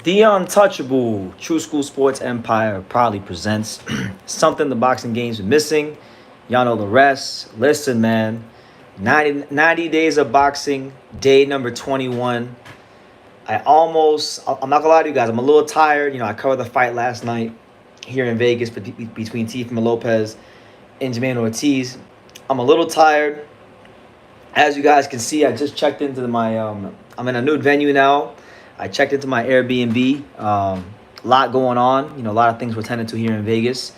The Untouchable True School Sports Empire proudly presents something the boxing games are missing. Y'all know the rest. Listen, man. 90 days of boxing, day number 21. I'm not gonna lie to you guys, I'm a little tired. I covered the fight last night here in Vegas between Teofimo Lopez and Jermaine Ortiz. I'm a little tired. As you guys can see, I just checked into I'm in a new venue now. I checked into my Airbnb. A lot going on. A lot of things we're tending to here in Vegas.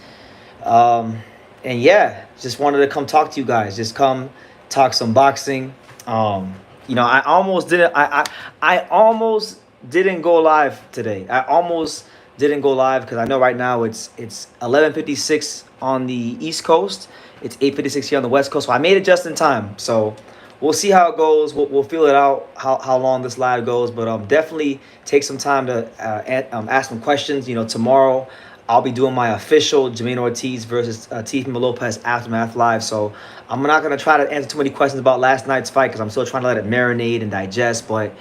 Um, and yeah, just wanted to come talk to you guys. Just come talk some boxing. I almost didn't. I almost didn't go live today. I almost didn't go live because I know right now it's 11:56 on the East Coast. It's 8:56 here on the West Coast. So I made it just in time. So we'll see how it goes. We'll feel it out how long this live goes. But definitely take some time to ask some questions. Tomorrow I'll be doing my official Jermaine Ortiz versus Teofimo Lopez Aftermath Live. So I'm not going to try to answer too many questions about last night's fight because I'm still trying to let it marinate and digest. But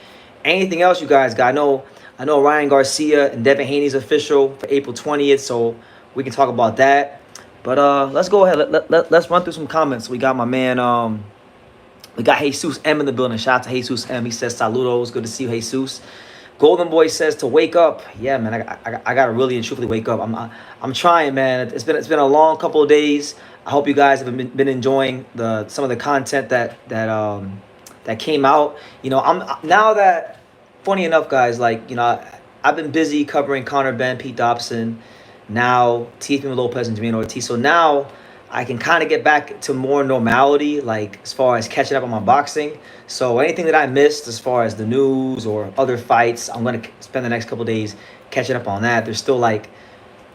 anything else you guys got? I know Ryan Garcia and Devin Haney's official for April 20th, so we can talk about that. But let's go ahead. Let's run through some comments. We got my man, we got Jesus M in the building. Shout out to Jesus M. He says, saludos. Good to see you, Jesus. Golden Boy says to wake up. Yeah, man, I gotta really and truthfully wake up. I'm trying, man. It's been a long couple of days. I hope you guys have been enjoying some of the content that came out. I'm now that funny enough, guys. I've been busy covering Conor Ben, Pete Dobson, now Teofimo Lopez and Jermaine Ortiz. So now I can kind of get back to more normality, like as far as catching up on my boxing. So anything that I missed as far as the news or other fights, I'm gonna spend the next couple days catching up on that. There's still like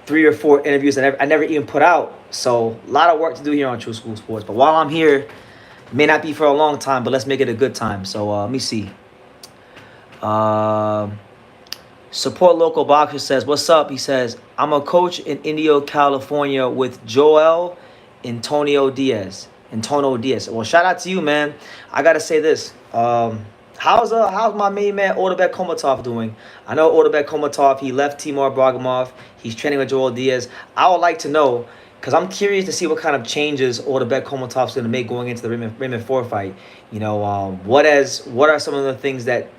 3 or 4 interviews that I never even put out. So a lot of work to do here on True School Sports. But while I'm here, it may not be for a long time, but let's make it a good time. So let me see. Um Support Local Boxer says, what's up? He says, I'm a coach in Indio, California with Joel Antonio Diaz. Well, shout out to you, man. I gotta say this. How's my main man Otabek Komatov doing? I know Otabek Komatov, he left Timur Bragimov. He's training with Joel Diaz. I would like to know, because I'm curious to see what kind of changes Otabek Komatov's going to make going into the Raymond 4 fight. What are some of the things that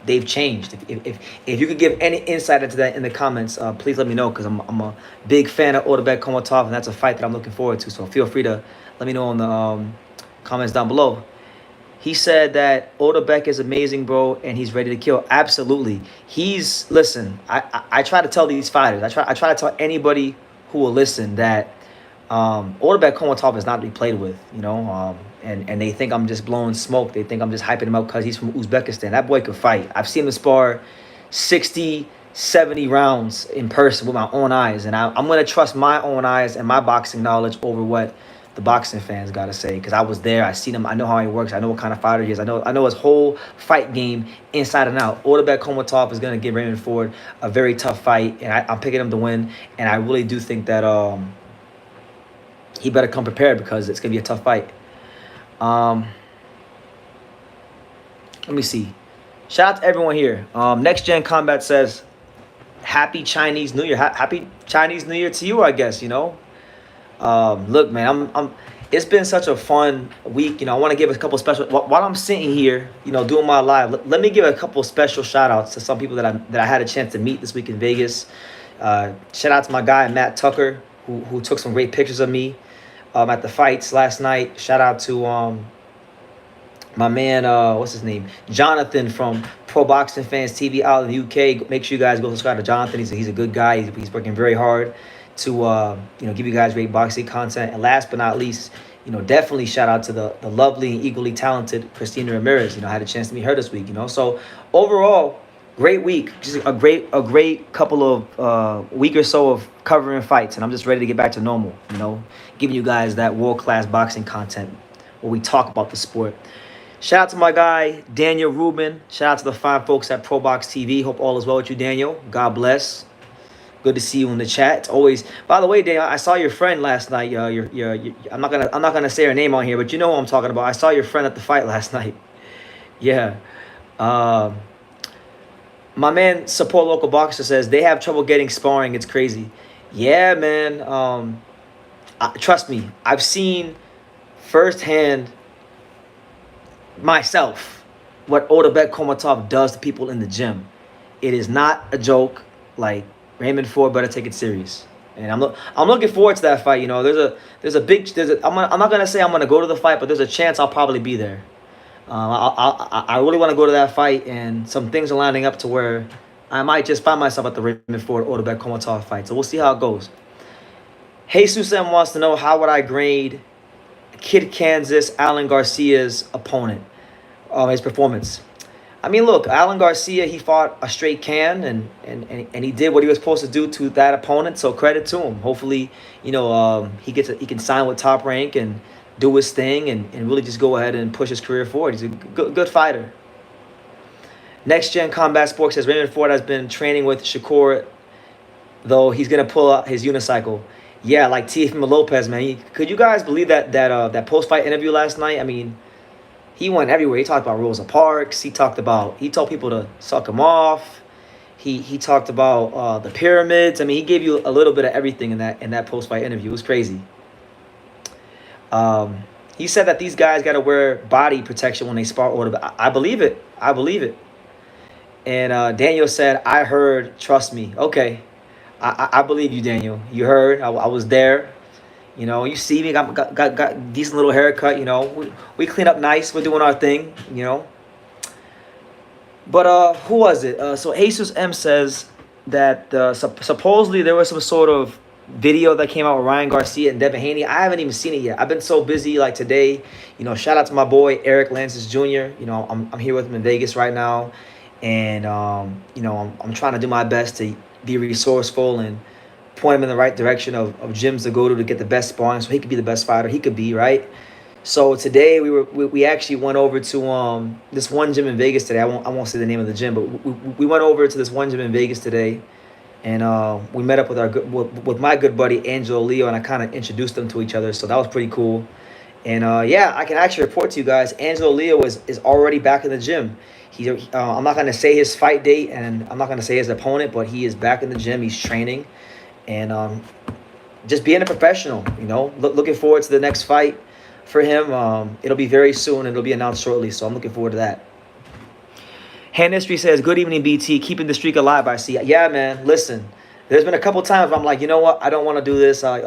they've changed? If you could give any insight into that in the comments, please let me know, because I'm a big fan of Otabek Komatov, and that's a fight that I'm looking forward to. So feel free to let me know in the comments down below. He said that Otabek is amazing, bro, and he's ready to kill. Absolutely. Listen, I try to tell these fighters, I try to tell anybody who will listen that Otabek Komatov is not to be played with, and they think I'm just blowing smoke. They think I'm just hyping him up because he's from Uzbekistan. That boy could fight. I've seen him spar 60, 70 rounds in person with my own eyes, and I'm going to trust my own eyes and my boxing knowledge over what the boxing fans got to say, because I was there. I seen him. I know how he works. I know what kind of fighter he is. I know his whole fight game inside and out. Otabek Komatov is going to give Raymond Ford a very tough fight, and I'm picking him to win, and I really do think that he better come prepared, because it's going to be a tough fight. Let me see. Shout out to everyone here. Next Gen Combat says, Happy Chinese New Year. Happy Chinese New Year to you, I guess, Look, man, it's been such a fun week. I want to give a couple special, while I'm sitting here, doing my live, let me give a couple special shout outs to some people that I had a chance to meet this week in Vegas. Shout out to my guy, Matt Tucker, who took some great pictures of me at the fights last night. Shout out to my man, what's his name? Jonathan from Pro Boxing Fans TV out in the UK. Make sure you guys go subscribe to Jonathan. He's a good guy. He's working very hard to give you guys great boxing content. And last but not least, definitely shout out to the lovely and equally talented Christina Ramirez. I had a chance to meet her this week. So overall, great week. Just a great couple of week or so of covering fights, and I'm just ready to get back to normal. Giving you guys that world-class boxing content where we talk about the sport. Shout out to my guy Daniel Rubin. Shout out to the fine folks at Pro Box TV. Hope all is well with you, Daniel. God bless. Good to see you in the chat. It's always. By the way, Daniel, I saw your friend last night. I'm not gonna say her name on here, but you know who I'm talking about. I saw your friend at the fight last night. Yeah. My man, support local boxer, says they have trouble getting sparring. It's crazy. Yeah, man. Trust me, I've seen firsthand myself what Odabek Komatov does to people in the gym. It is not a joke. Like Raymond Ford better take it serious. And I'm looking forward to that fight. You know, there's a big I'm not gonna say I'm gonna go to the fight, but there's a chance I'll probably be there. I really want to go to that fight, and some things are lining up to where I might just find myself at the Raymond Ford Odabek Komatov fight. So we'll see how it goes. Jesus M wants to know how would I grade Kid Kansas Alan Garcia's opponent, his performance. I mean, look, Alan Garcia, he fought a straight can, and he did what he was supposed to do to that opponent. So credit to him. Hopefully, he can sign with Top Rank and do his thing and really just go ahead and push his career forward. He's a good fighter. Next Gen Combat Sports says Raymond Ford has been training with Shakur, though he's gonna pull out his unicycle. Yeah, like Teofimo Lopez, man. Could you guys believe that post fight interview last night? I mean, he went everywhere. He talked about Rosa Parks. He told people to suck him off. He talked about the pyramids. I mean, he gave you a little bit of everything in that post fight interview. It was crazy. He said that these guys got to wear body protection when they spar order. I believe it. I believe it. And Daniel said, I heard, trust me. Okay. I believe you, Daniel. You heard. I was there. You know, you see me, got decent little haircut. You know, we clean up nice. We're doing our thing. You know. But who was it? So Jesus M says that supposedly there was some sort of video that came out with Ryan Garcia and Devin Haney. I haven't even seen it yet. I've been so busy. Like today, shout out to my boy Eric Lances Jr. I'm here with him in Vegas right now, and I'm trying to do my best to be resourceful and point him in the right direction of gyms to go to get the best sparring, so he could be the best fighter he could be, right? So today we actually went over to this one gym in Vegas today. I won't say the name of the gym, but we went over to this one gym in Vegas today, and we met up with my good buddy Angelo Leo, and I kind of introduced them to each other. So that was pretty cool. And yeah, I can actually report to you guys, Angelo Leo is already back in the gym. I'm not gonna say his fight date, and I'm not gonna say his opponent, but he is back in the gym. He's training, and just being a professional. Looking forward to the next fight for him. It'll be very soon, and it'll be announced shortly. So I'm looking forward to that. Hand History says, good evening, BT. Keeping the streak alive, I see. Yeah, man. Listen, there's been a couple times where I'm like, you know what? I don't want to do this. Why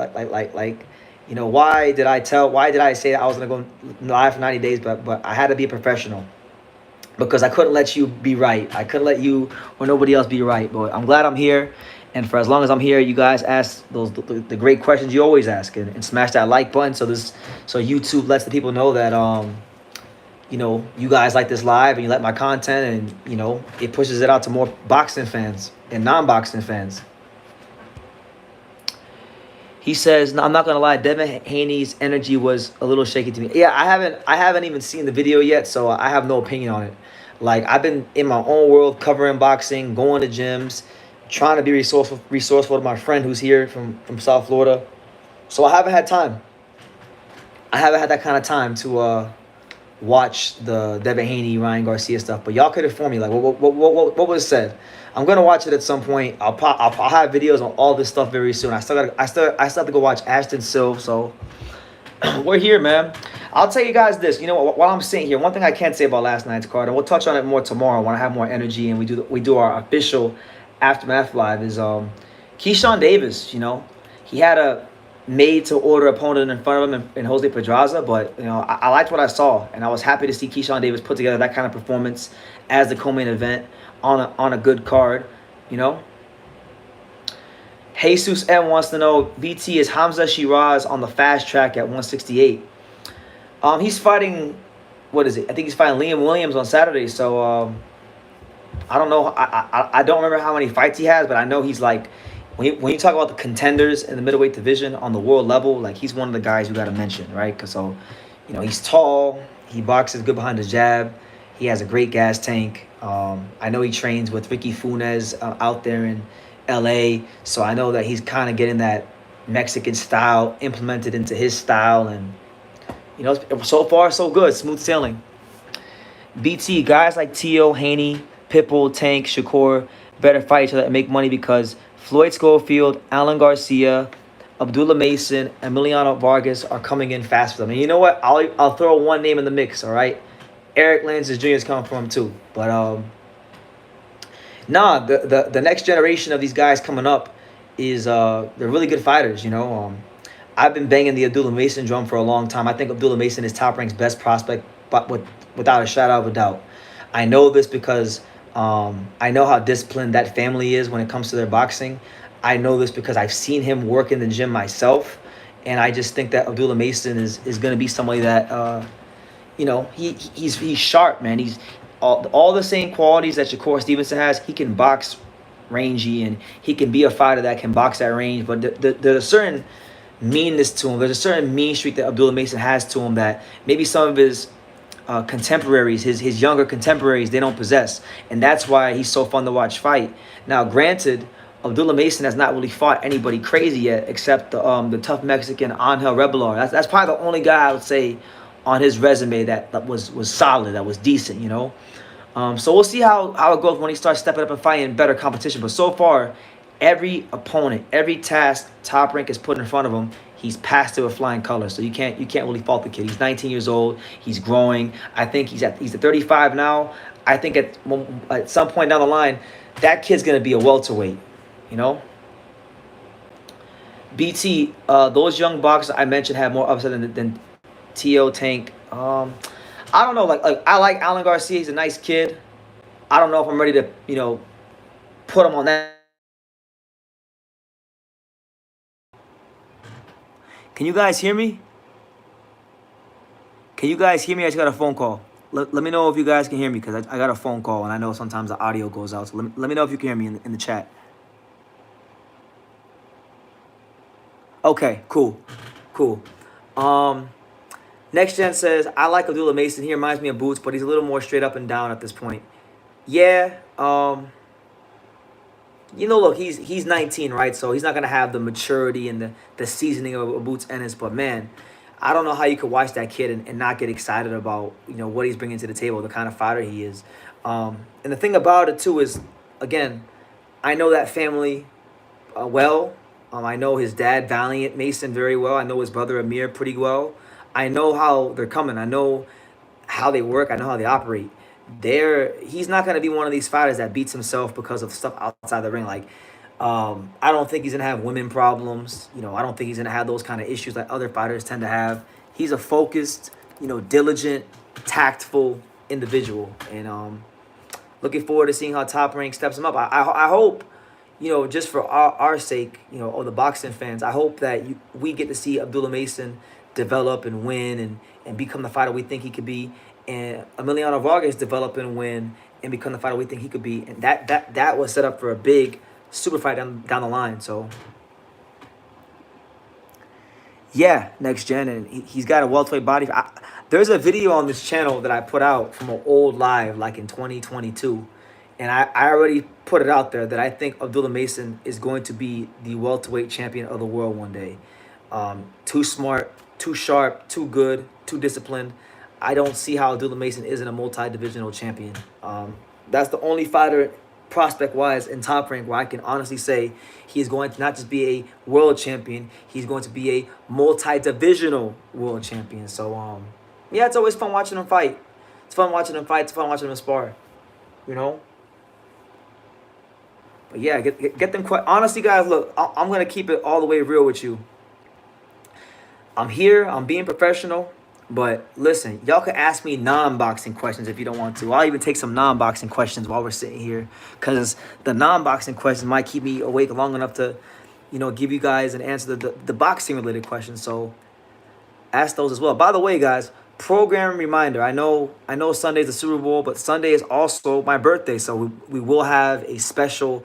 did I say that I was going to go live for 90 days? But I had to be a professional because I couldn't let you be right. I couldn't let you or nobody else be right. But I'm glad I'm here. And for as long as I'm here, you guys ask the great questions you always ask, and smash that like button so YouTube lets the people know that you guys like this live and you like my content, and it pushes it out to more boxing fans and non-boxing fans. He says, no, I'm not gonna lie, Devin Haney's energy was a little shaky to me. Yeah, I haven't even seen the video yet, so I have no opinion on it. Like, I've been in my own world covering boxing, going to gyms, trying to be resourceful to my friend who's here from South Florida. So I haven't had time. I haven't had that kind of time to watch the Devin Haney, Ryan Garcia stuff. But y'all could inform me, like, what was said. I'm gonna watch it at some point. I'll have videos on all this stuff very soon. I still have to go watch Ashton Silva. So we're here, man. I'll tell you guys this. While I'm sitting here, one thing I can't say about last night's card, and we'll touch on it more tomorrow when I have more energy and we do our official Aftermath Live, is Keyshawn Davis. He had a made-to-order opponent in front of him in Jose Pedraza, but I liked what I saw, and I was happy to see Keyshawn Davis put together that kind of performance as the co-main event on a good card. Jesus M wants to know, BT, is Hamza Shiraz on the fast track at 168? He's fighting, what is it? I think he's fighting Liam Williams on Saturday, so I don't know. I don't remember how many fights he has, but I know he's like, when you talk about the contenders in the middleweight division on the world level, like, he's one of the guys you got to mention, right? Because he's tall, he boxes good behind the jab, he has a great gas tank. I know he trains with Ricky Funes out there in LA, so I know that he's kind of getting that Mexican style implemented into his style, and so far so good, smooth sailing. BT, guys like Tio, Haney, Pitbull, Tank, Shakur better fight each other and make money because Floyd Schofield, Alan Garcia, Abdullah Mason, Emiliano Vargas are coming in fast for them. And you know what? I'll throw one name in the mix. All right, Eric Lances Jr. is coming for him too. But nah, the next generation of these guys coming up is they're really good fighters. I've been banging the Abdullah Mason drum for a long time. I think Abdullah Mason is top rank's best prospect, but without a shadow of a doubt. I know this because I know how disciplined that family is when it comes to their boxing. I know this because I've seen him work in the gym myself, and I just think that Abdullah Mason is going to be somebody that he's sharp, man. He's all the same qualities that Shakur Stevenson has. He can box rangy, and he can be a fighter that can box at range. But there's a certain meanness to him. There's a certain mean streak that Abdullah Mason has to him that maybe some of his contemporaries, his younger contemporaries, they don't possess, and that's why he's so fun to watch fight. Now, granted, Abdullah Mason has not really fought anybody crazy yet, except the tough Mexican Angel Rebelar. That's probably the only guy I would say on his resume that was solid, that was decent, So we'll see how it goes when he starts stepping up and fighting better competition. But so far, every opponent, every task Top Rank is put in front of him, he's passed it with flying colors. So you can't really fault the kid. He's 19 years old. He's growing. I think he's at 35 now. I think at some point down the line, that kid's gonna be a welterweight. BT, those young boxers I mentioned have more upside than T.O. Tank. I don't know. Like I like Alan Garcia. He's a nice kid. I don't know if I'm ready to put him on that. Can you guys hear me? Can you guys hear me? I just got a phone call. Let me know if you guys can hear me, because I got a phone call, and I know sometimes the audio goes out. So let me know if you can hear me in the chat. Okay, cool. Next Gen says, I like Abdullah Mason. He reminds me of Boots, but he's a little more straight up and down at this point. Yeah, look, he's 19, right? So he's not gonna have the maturity and the seasoning of a Boots Ennis. But man, I don't know how you could watch that kid and not get excited about what he's bringing to the table, the kind of fighter he is. And the thing about it too is, again, I know that family well. I know his dad, Valiant Mason, very well. I know his brother Amir pretty well. I know how they're coming. I know how they work. I know how they operate. He's not going to be one of these fighters that beats himself because of stuff outside the ring. Like, I don't think he's going to have women problems. I don't think he's going to have those kind of issues that other fighters tend to have. He's a focused, diligent, tactful individual. And looking forward to seeing how Top Rank steps him up. I hope, just for our sake, or the boxing fans, I hope that we get to see Abdullah Mason develop and win and become the fighter we think he could be, and Emiliano Vargas develop and win and become the fighter we think he could be, and that was set up for a big super fight down the line. So yeah, Next Gen, and he's got a welterweight body. There's a video on this channel that I put out from an old live like in 2022, and I already put it out there that I think Abdullah Mason is going to be the welterweight champion of the world one day. Too smart, too sharp, too good, too disciplined. I don't see how Abdullah Mason isn't a multi-divisional champion. That's the only fighter, prospect-wise, in Top Rank where I can honestly say he's going to not just be a world champion, he's going to be a multi-divisional world champion. So, yeah, it's always fun watching him fight. It's fun watching him fight. It's fun watching him spar. But yeah, get them. Honestly, guys, look, I'm going to keep it all the way real with you. I'm here. I'm being professional. But listen, y'all can ask me non-boxing questions if you don't want to. I'll even take some non-boxing questions while we're sitting here, because the non-boxing questions might keep me awake long enough to, give you guys an answer to the boxing-related questions. So ask those as well. By the way, guys, program reminder. I know Sunday's the Super Bowl, but Sunday is also my birthday. So we will have a special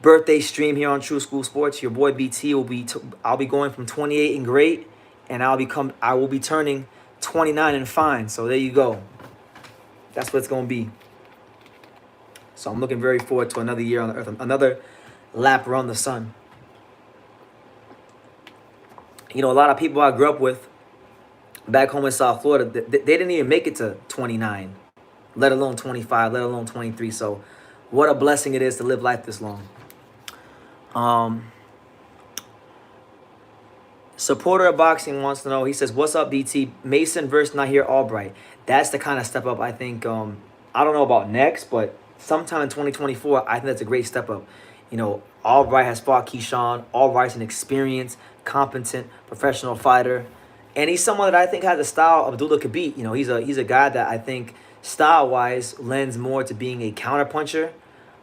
birthday stream here on True School Sports. Your boy BT I'll be going from 28 and great, and I will be turning 29 and fine. So there you go. That's what it's going to be. So I'm looking very forward to another year on the earth, another lap around the sun. A lot of people I grew up with back home in South Florida, they didn't even make it to 29, let alone 25, let alone 23. So what a blessing it is to live life this long. Supporter of boxing wants to know. He says, "What's up, BT? Mason versus Nahir Albright. That's the kind of step up I think. I don't know about next, but sometime in 2024, I think that's a great step up. You know, Albright has fought Keyshawn. Albright's an experienced, competent, professional fighter, and he's someone that I think has a style Abdullah could beat. You know, he's a guy that I think style wise lends more to being a counterpuncher.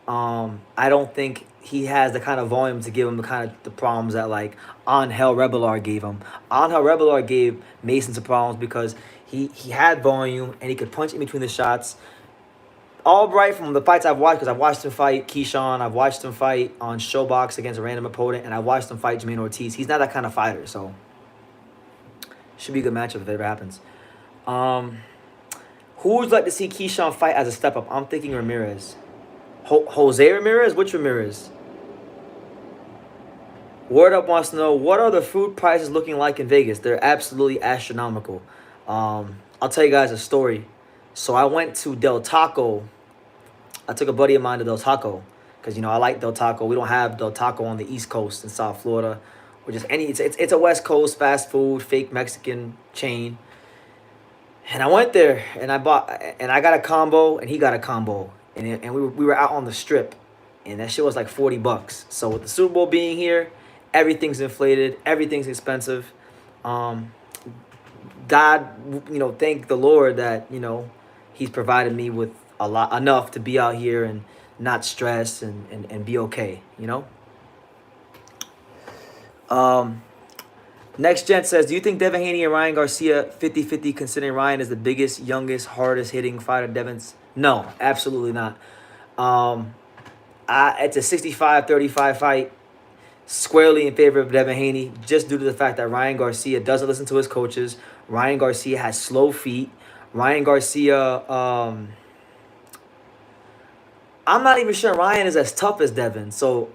I don't think he has the kind of volume to give him the kind of the problems that like Angel Rebelar gave him. Angel Rebelar gave Mason some problems because he had volume and he could punch in between the shots. Albright, from the fights I've watched, because I've watched him fight Keyshawn, I've watched him fight on Showbox against a random opponent, and I watched him fight Jermaine Ortiz. He's not that kind of fighter, so should be a good matchup if it ever happens. Who would like to see Keyshawn fight as a step up? I'm thinking Ramirez. Jose Ramirez? Which Ramirez? Word Up wants to know, what are the food prices looking like in Vegas? They're absolutely astronomical. I'll tell you guys a story. So I went to Del Taco. I took a buddy of mine to Del Taco because, you know, I like Del Taco. We don't have Del Taco on the East Coast in South Florida. Or just any, it's a West Coast fast food, fake Mexican chain. And I went there and I got a combo and he got a combo. And we were out on the strip and that shit was like $40. So with the Super Bowl being here, everything's inflated, everything's expensive. God, you know, thank the Lord that, you know, he's provided me with enough to be out here and not stress and be okay, you know? Next Gen says, do you think Devin Haney and Ryan Garcia 50-50, considering Ryan is the biggest, youngest, hardest hitting fighter? Devin's? No, absolutely not. It's a 65-35 fight, squarely in favor of Devin Haney, just due to the fact that Ryan Garcia doesn't listen to his coaches. Ryan Garcia has slow feet. Ryan Garcia, I'm not even sure Ryan is as tough as Devin. So,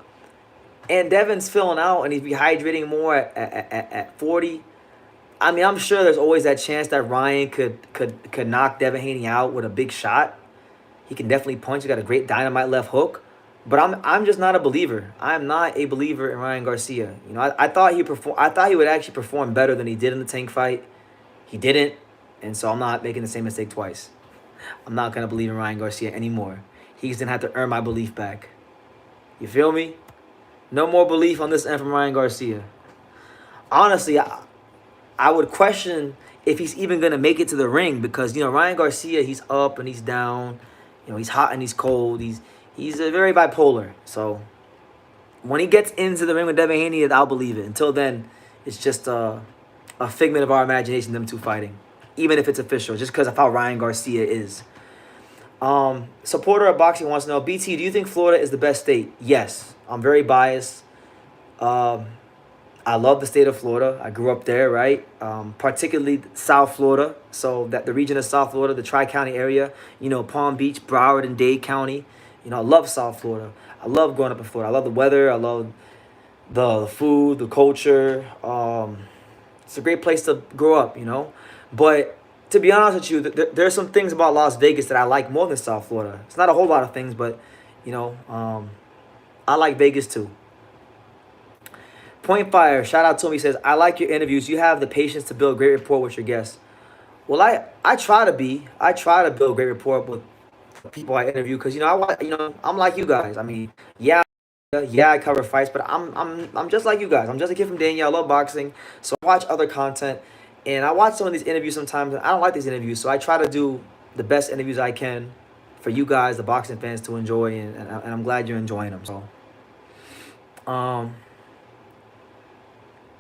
and Devin's filling out and he's rehydrating more at 40. I mean, I'm sure there's always that chance that Ryan could knock Devin Haney out with a big shot. He can definitely punch. He got a great dynamite left hook. But I'm just not a believer. I'm not a believer in Ryan Garcia. You know, I thought he would actually perform better than he did in the Tank fight. He didn't, and so I'm not making the same mistake twice. I'm not gonna believe in Ryan Garcia anymore. He's gonna have to earn my belief back. You feel me? No more belief on this end from Ryan Garcia. Honestly, I would question if he's even gonna make it to the ring because, you know, Ryan Garcia, he's up and he's down. You know, he's hot and he's cold. He's a very bipolar. So when he gets into the ring with Devin Haney, I'll believe it. Until then, it's just a figment of our imagination, them two fighting. Even if it's official, just because of how Ryan Garcia is. Supporter of boxing wants to know, BT, do you think Florida is the best state? Yes. I'm very biased. I love the state of Florida. I grew up there, right? Particularly South Florida. So that the region of South Florida, the Tri-County area, you know, Palm Beach, Broward, and Dade County. You know, I love South Florida. I love growing up in Florida. I love the weather. I love the food, the culture. It's a great place to grow up, you know. But to be honest with you, there's some things about Las Vegas that I like more than South Florida. It's not a whole lot of things, but, you know, I like Vegas too. Point Fire, shout out to him. He says, I like your interviews. You have the patience to build great rapport with your guests. Well, I try to build great rapport with people I interview because, you know, I'm like you guys. I mean, yeah, I cover fights, but I'm just like you guys. I'm just a kid from Daniel. I love boxing, so I watch other content, and I watch some of these interviews sometimes, and I don't like these interviews, so I try to do the best interviews I can for you guys, the boxing fans, to enjoy, and I'm glad you're enjoying them. So,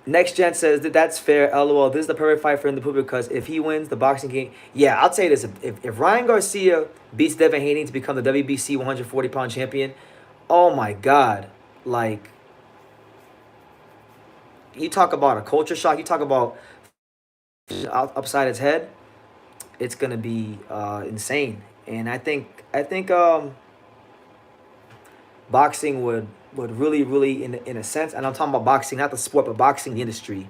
Next Gen says that's fair. LOL. This is the perfect fight for him to put because if he wins the boxing game, yeah, I'll tell you this: if Ryan Garcia beats Devin Haney to become the WBC 140-pound champion, oh my God, like, you talk about a culture shock. You talk about upside his head. It's gonna be insane, and I think boxing would really in a sense, and I'm talking about boxing, not the sport, but boxing the industry.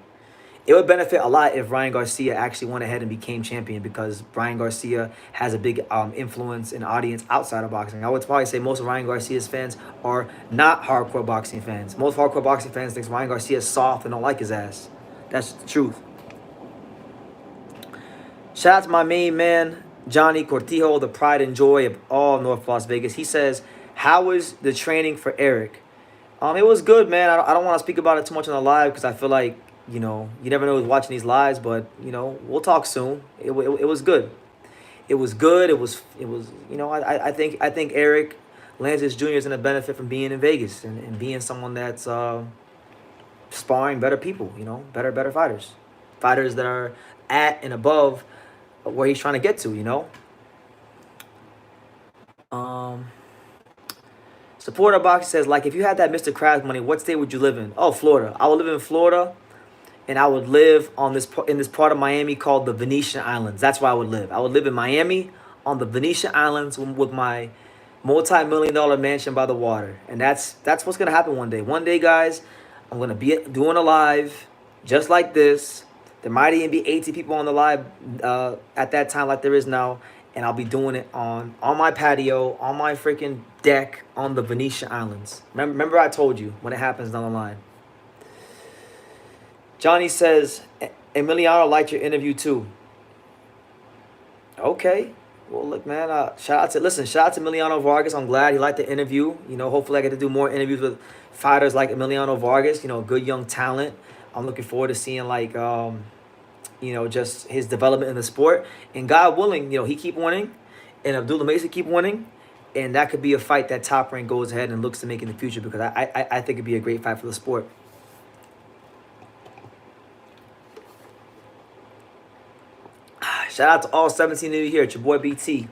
it would benefit a lot if Ryan Garcia actually went ahead and became champion, because Ryan Garcia has a big influence in audience outside of boxing. I would probably say most of Ryan Garcia's fans are not hardcore boxing fans. Most hardcore boxing fans think Ryan Garcia is soft and don't like his ass. That's the truth. Shout out to my main man, Johnny Cortijo, the pride and joy of all North Las Vegas. He says, how was the training for Eric? It was good, man. I don't want to speak about it too much on the live because I feel like, you never know who's watching these lives, but, we'll talk soon. It was good. It was good. I think Eric Lantis Jr. is going to benefit from being in Vegas and being someone that's sparring better people, better fighters. Fighters that are at and above where he's trying to get to. Supporter Box says, like, if you had that Mr. Krabs money, what state would you live in? Oh, Florida. I would live in Florida, and I would live in this part of Miami called the Venetian Islands. That's where I would live. I would live in Miami on the Venetian Islands with my multi-million-dollar mansion by the water. And that's what's going to happen one day. One day, guys, I'm going to be doing a live just like this. There might even be 80 people on the live at that time like there is now. And I'll be doing it on my patio, on my freaking deck, on the Venetian Islands. Remember I told you when it happens down the line. Johnny says, Emiliano liked your interview too. Okay. Well, look, man, shout out to Emiliano Vargas. I'm glad he liked the interview. Hopefully I get to do more interviews with fighters like Emiliano Vargas, good young talent. I'm looking forward to seeing, like, just his development in the sport. And God willing, he keep winning, and Abdullah Mesa keep winning, and that could be a fight that Top Rank goes ahead and looks to make in the future, because I think it'd be a great fight for the sport. Shout out to all 17 of you here. It's your boy BT,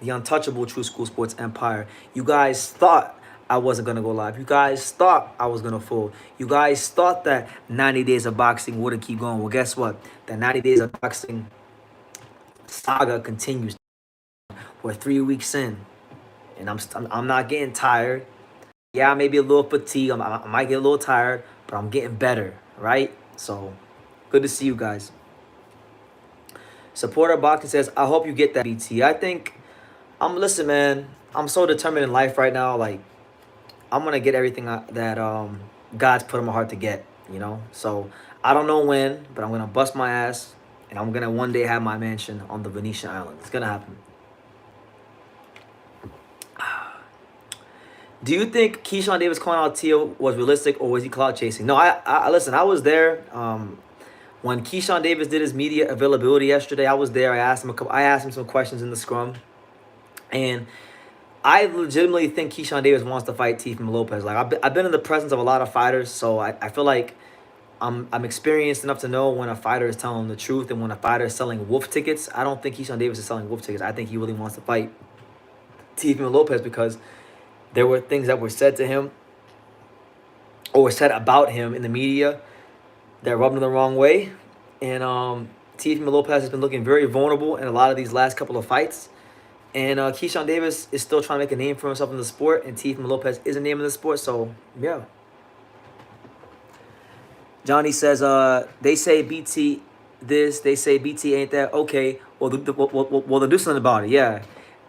the untouchable True School Sports Empire. You guys thought I wasn't going to go live. You guys thought I was going to fold. You guys thought that 90 Days of Boxing wouldn't keep going. Well, guess what? The 90 Days of Boxing saga continues. We're 3 weeks in, and I'm not getting tired. Yeah, I may be a little fatigued. I might get a little tired, but I'm getting better, right? So, good to see you guys. Supporter Boxing says, I hope you get that, BT. I think, listen, man, I'm so determined in life right now. Like, I'm going to get everything that God's put in my heart to get, So, I don't know when, but I'm going to bust my ass, and I'm going to one day have my mansion on the Venetian Islands. It's going to happen. Do you think Keyshawn Davis calling out Tio was realistic, or was he clout chasing? No, I listen, I was there. When Keyshawn Davis did his media availability yesterday, I was there. I asked him some questions in the scrum, and I legitimately think Keyshawn Davis wants to fight Teofimo Lopez. Like, I've been in the presence of a lot of fighters, so I feel like I'm experienced enough to know when a fighter is telling the truth and when a fighter is selling wolf tickets. I don't think Keyshawn Davis is selling wolf tickets. I think he really wants to fight Teofimo Lopez because there were things that were said to him or were said about him in the media that rubbed him the wrong way. And Teofimo Lopez has been looking very vulnerable in a lot of these last couple of fights. And Keyshawn Davis is still trying to make a name for himself in the sport, and Teofimo Lopez is a name in the sport, so yeah. Johnny says, they say BT this, they say BT ain't that. Okay, well, they'll do something about it, yeah.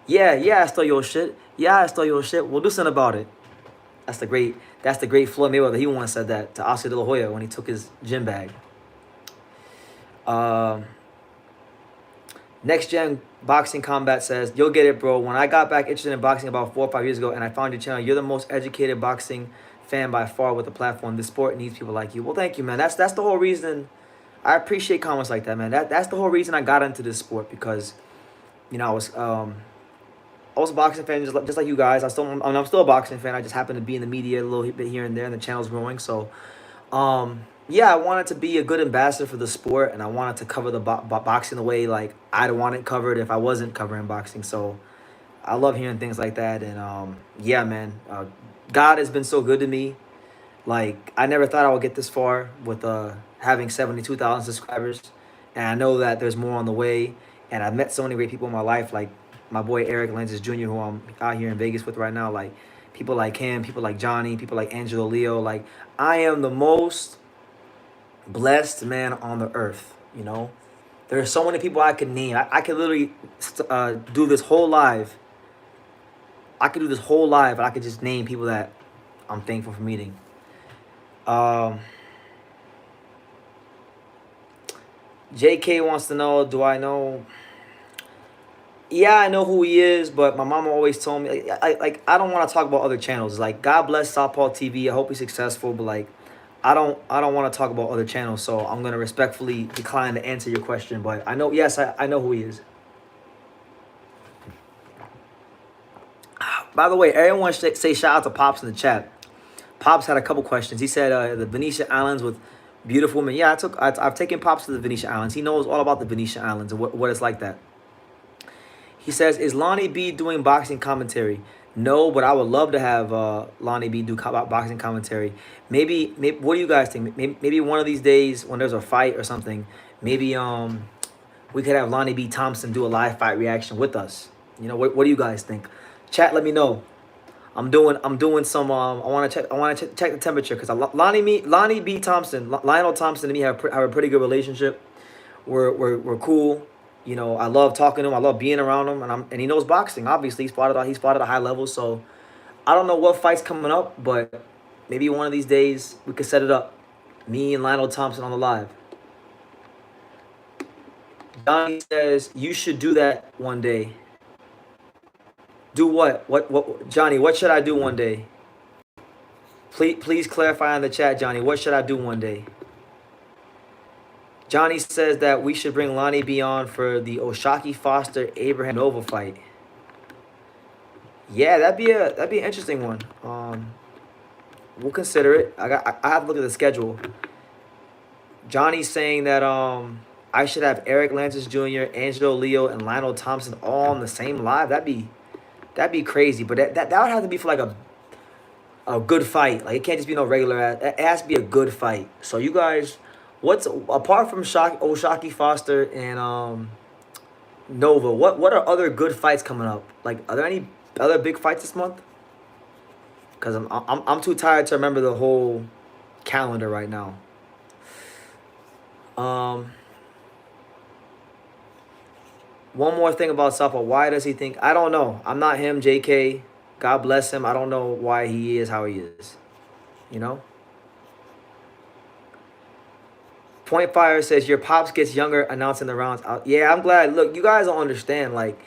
Yeah, I stole your shit. Yeah, I stole your shit. We'll do something about it. That's the great Floyd Mayweather. He once said that to Oscar De La Hoya when he took his gym bag. Next Gen Boxing Combat says, you'll get it, bro. When I got back interested in boxing about 4 or 5 years ago and I found your channel, you're the most educated boxing fan by far with the platform. This sport needs people like you. Well, thank you, man. That's the whole reason. I appreciate comments like that, man. That's the whole reason I got into this sport, because, I was a boxing fan just like you guys. I'm still a boxing fan. I just happen to be in the media a little bit here and there, and the channel's growing. So, yeah, I wanted to be a good ambassador for the sport, and I wanted to cover the boxing the way like I'd want it covered if I wasn't covering boxing. So I love hearing things like that, and yeah, man, God has been so good to me. Like, I never thought I would get this far with having 72,000 subscribers, and I know that there's more on the way. And I've met so many great people in my life, like my boy Eric Lantis Jr., who I'm out here in Vegas with right now. Like, people like him, people like Johnny, people like Angelo Leo. Like, I am the most blessed man on the earth. You know, there are so many people I could name. I could literally do this whole live. I could do this whole live, and I could just name people that I'm thankful for meeting. Um, JK wants to know, do I know? Yeah, I know who he is, but my mama always told me, I don't want to talk about other channels. Like, God bless Southpaw TV. I hope he's successful, but like, I don't want to talk about other channels. So I'm gonna respectfully decline to answer your question. But I know, yes, I know who he is. By the way, everyone should say shout out to Pops in the chat. Pops had a couple questions. He said the Venetian Islands with beautiful women. Yeah, I've taken Pops to the Venetian Islands. He knows all about the Venetian Islands and what it's like that. He says, is Lonnie B doing boxing commentary? No, but I would love to have Lonnie B do boxing commentary. Maybe. What do you guys think? Maybe one of these days when there's a fight or something, maybe we could have Lonnie B Thompson do a live fight reaction with us. You know, what do you guys think? Chat, let me know. I'm doing some. I want to check the temperature because Lonnie B Thompson, Lionel Thompson, and me have a pretty good relationship. We're cool. You know, I love talking to him. I love being around him, and he knows boxing. Obviously, he's fought at a high level. So I don't know what fight's coming up, but maybe one of these days we could set it up. Me and Lionel Thompson on the live. Johnny says you should do that one day. Do what? What? Johnny, what should I do one day? Please clarify in the chat, Johnny. What should I do one day? Johnny says that we should bring Lonnie B on for the Oshaki Foster Abraham Nova fight. Yeah, that'd be an interesting one. We'll consider it. I have to look at the schedule. Johnny's saying that I should have Eric Lantis Jr., Angelo Leo, and Lionel Thompson all on the same live. That'd be crazy. But that would have to be for like a good fight. Like, it can't just be no regular. It has to be a good fight. So you guys, what's apart from Oshaki Foster and Nova? What are other good fights coming up? Like, are there any other big fights this month? Because I'm too tired to remember the whole calendar right now. One more thing about Safa. Why does he think? I don't know. I'm not him, JK. God bless him. I don't know why he is how he is. You know? Point Fire says your pops gets younger announcing the rounds. Yeah, I'm glad. Look, you guys don't understand. Like,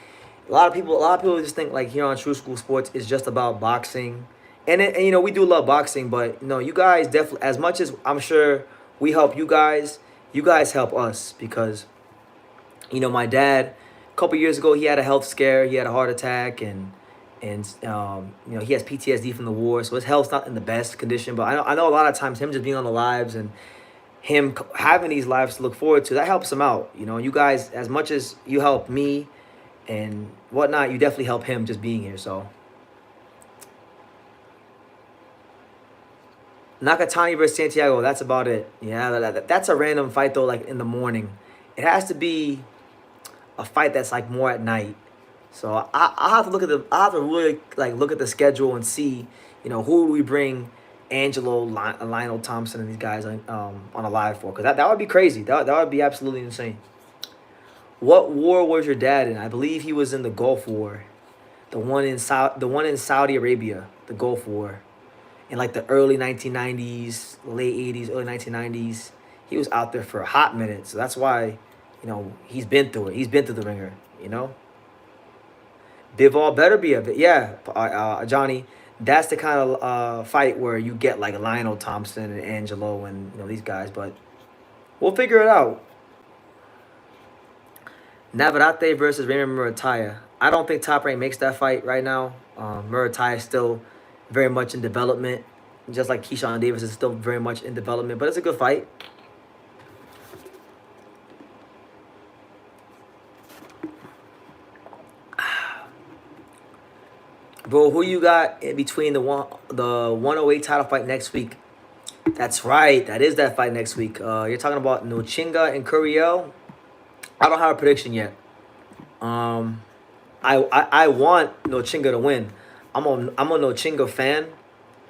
a lot of people just think like here on True School Sports is just about boxing. And you know, we do love boxing, but no, you guys definitely, as much as I'm sure we help you guys help us because, you know, my dad, a couple years ago, he had a health scare. He had a heart attack, and you know, he has PTSD from the war, so his health's not in the best condition. But I know a lot of times him just being on the lives and him having these lives to look forward to, that helps him out. You know, you guys, as much as you help me and whatnot, you definitely help him just being here. So Nakatani versus Santiago, that's about it. Yeah, that's a random fight though, like in the morning. It has to be a fight that's like more at night. So I have to I have to really like look at the schedule and see, you know, who do we bring Angelo, Lionel Thompson, and these guys on a live for? Because that would be crazy. That would be absolutely insane. What war was your dad in? I believe he was in the Gulf War, the one in Saudi Arabia, the Gulf War, in like the early 1990s, late 80s, early 1990s. He was out there for a hot minute, so that's why, you know, he's been through it. He's been through the ringer, you know. Bivol better be a bit, yeah, Johnny. That's the kind of fight where you get like Lionel Thompson and Angelo and, you know, these guys, but we'll figure it out. Navarrete versus Raymond Murataya. I don't think Top Rank makes that fight right now. Murataya is still very much in development, just like Keyshawn Davis is still very much in development, but it's a good fight. Bro, who you got in between the 108 title fight next week? That's right. That is that fight next week. You're talking about Nochinga and Curiel. I don't have a prediction yet. I want Nochinga to win. I'm a Nochinga fan.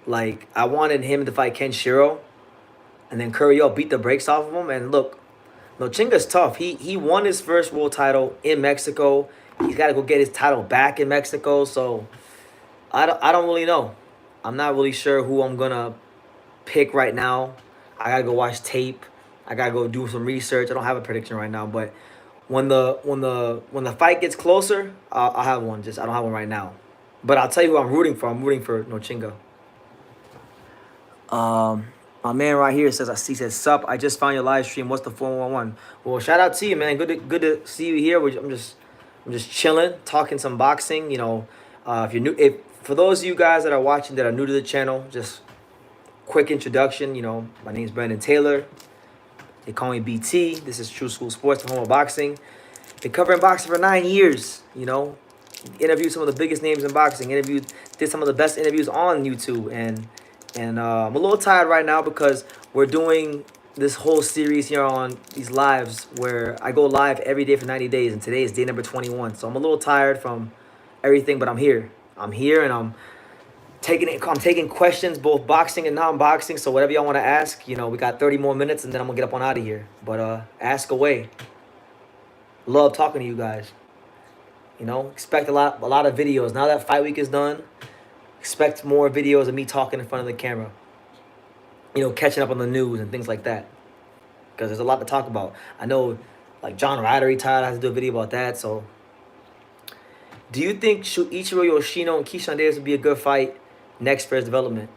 Like, I wanted him to fight Ken Shiro. and then Curry beat the brakes off of him. And look, Nochinga's tough. He won his first world title in Mexico. He's got to go get his title back in Mexico. So I don't really know. I'm not really sure who I'm gonna pick right now. I gotta go watch tape. I gotta go do some research. I don't have a prediction right now, but when the fight gets closer, I'll have one. Just I don't have one right now, but I'll tell you who I'm rooting for. I'm rooting for Nochinga. Um, my man right here says, he says, "Sup? I just found your live stream. What's the 411?" Well, shout out to you, man. Good to see you here. I'm just chilling, talking some boxing. If you're new, if for those of you guys that are watching that are new to the channel, just quick introduction. My name's Brandon Taylor. They call me BT. This is True School Sports, the home of boxing. Been covering boxing for 9 years. Interviewed some of the biggest names in boxing. Did some of the best interviews on YouTube, and I'm a little tired right now because we're doing this whole series here on these lives where I go live every day for 90 days, and today is day number 21. So I'm a little tired from everything, but I'm here. I'm here, and I'm taking questions, both boxing and non-boxing. So whatever y'all want to ask, we got 30 more minutes, and then I'm gonna get up on out of here. But ask away. Love talking to you guys. Expect a lot of videos. Now that fight week is done, expect more videos of me talking in front of the camera. Catching up on the news and things like that. Because there's a lot to talk about. I know, like, John Ryder retired. I have to do a video about that. So, do you think Ichiro Yoshino and Keyshawn Davis would be a good fight next for his development?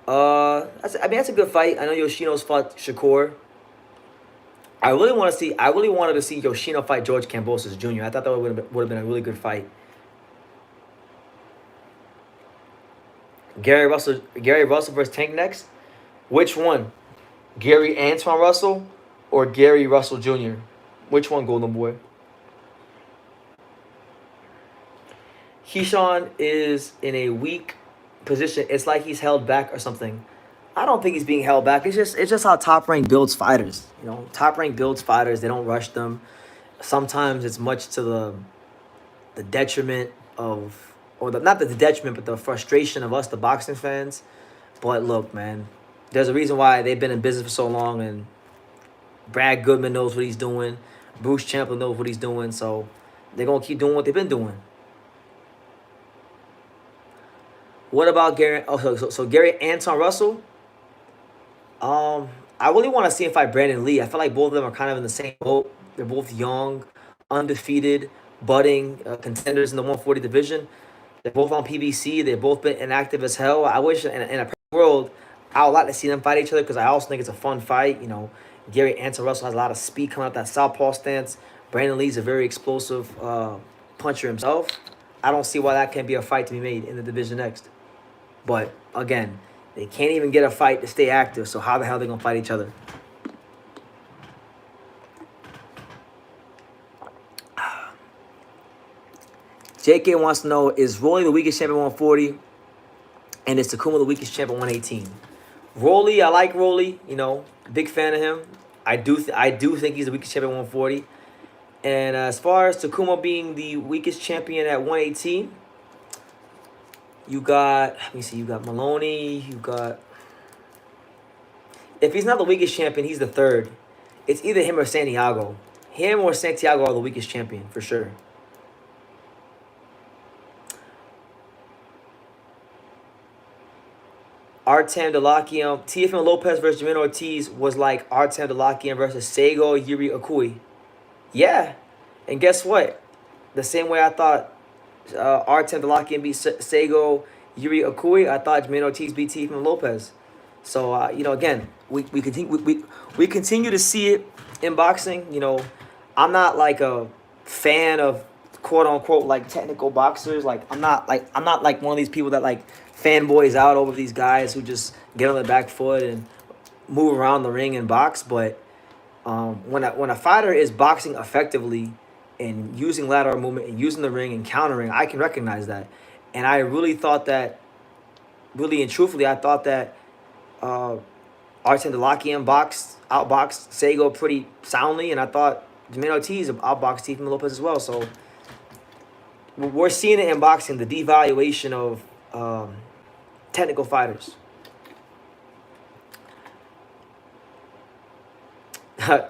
That's a good fight. I know Yoshino's fought Shakur. I really wanted to see Yoshino fight George Kambosos Jr. I thought that would have been a really good fight. Gary Russell versus Tank next. Which one? Gary Antoine Russell or Gary Russell Jr.? Which one, Golden Boy? Keyshawn is in a weak position. It's like he's held back or something. I don't think he's being held back. It's just how Top Rank builds fighters. Top Rank builds fighters. They don't rush them. Sometimes it's much to the detriment of, not the detriment, but the frustration of us, the boxing fans. But look, man, there's a reason why they've been in business for so long, and Brad Goodman knows what he's doing. Bruce Champlin knows what he's doing. So they're gonna keep doing what they've been doing. What about Gary? So Gary Anton Russell. I really want to see him fight Brandon Lee. I feel like both of them are kind of in the same boat. They're both young, undefeated, budding contenders in the 140 division. They're both on PBC. They've both been inactive as hell. I wish in a perfect world, I would like to see them fight each other because I also think it's a fun fight. Gary Anton Russell has a lot of speed coming out that southpaw stance. Brandon Lee's a very explosive puncher himself. I don't see why that can't be a fight to be made in the division next. But again, they can't even get a fight to stay active, so how the hell are they going to fight each other? JK wants to know, is Rolly the weakest champion 140? And is Takuma the weakest champion 118? Rolly, I like Rolly. Big fan of him. I do think he's the weakest champion 140. And as far as Takuma being the weakest champion at 118, you got Maloney, if he's not the weakest champion, he's the third. It's either him or Santiago. Him or Santiago are the weakest champion, for sure. Artem Delakian, Teofimo Lopez versus Jimeno Ortiz was like Artem Delakian versus Seigo Yuri Okui. Yeah, and guess what? The same way I thought Artem Delakian beat Seigo Yuri Okui, I thought Jimeno Ortiz beat Teofimo Lopez. So again, we continue to see it in boxing. I'm not like a fan of quote unquote like technical boxers. Like I'm not like one of these people that like fanboys out over these guys who just get on their back foot and move around the ring and box. But when a fighter is boxing effectively and using lateral movement and using the ring and countering, I can recognize that. And I really thought that, really and truthfully, I thought that Artem Delakian outboxed Seigo pretty soundly, and I thought Jimeno Ortiz outboxed Teofimo Lopez as well. So we're seeing it in boxing, the devaluation of technical fighters.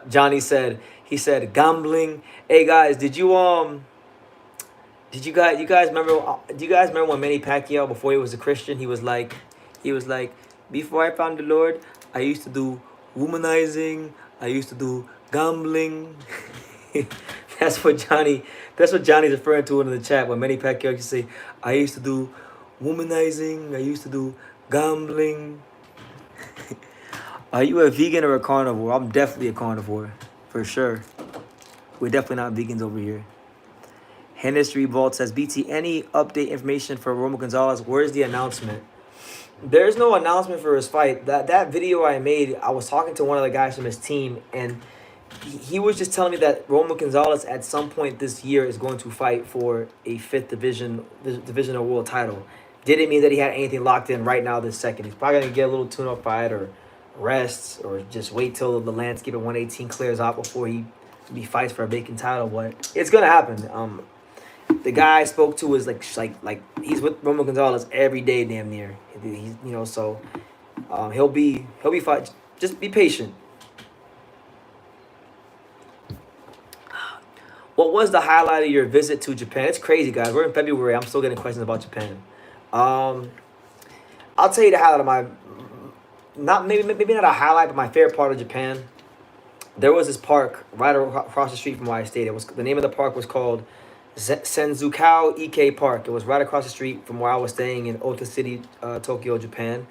Johnny said, he said gambling. Hey guys, did you guys remember? Do you guys remember when Manny Pacquiao, before he was a Christian, he was like, before I found the Lord, I used to do womanizing, I used to do gambling. that's what Johnny, that's what Johnny's referring to in the chat when Manny Pacquiao used to say, I used to do womanizing, I used to do gambling. Are you a vegan or a carnivore? I'm definitely a carnivore, for sure. We're definitely not vegans over here. Hennessy Vault says, BT, any update information for Romo Gonzalez? Where's the announcement? There's no announcement for his fight. That video I made, I was talking to one of the guys from his team, and he was just telling me that Romo Gonzalez at some point this year is going to fight for a fifth divisional world title. Didn't mean that he had anything locked in right now this second. He's probably going to get a little tune-up fight or rests or just wait till the landscape at 118 clears out before he fights for a vacant title. But it's going to happen. The guy I spoke to is like he's with Romo Gonzalez every day, damn near. He's so he'll be fine. Just be patient. What was the highlight of your visit to Japan? It's crazy, guys. We're in February. I'm still getting questions about Japan. I'll tell you the highlight of my maybe not a highlight, but my favorite part of Japan. There was this park right across the street from where I stayed. The name of the park was called Senzukao Ike Park. It was right across the street from where I was staying in Ota City, Tokyo, Japan.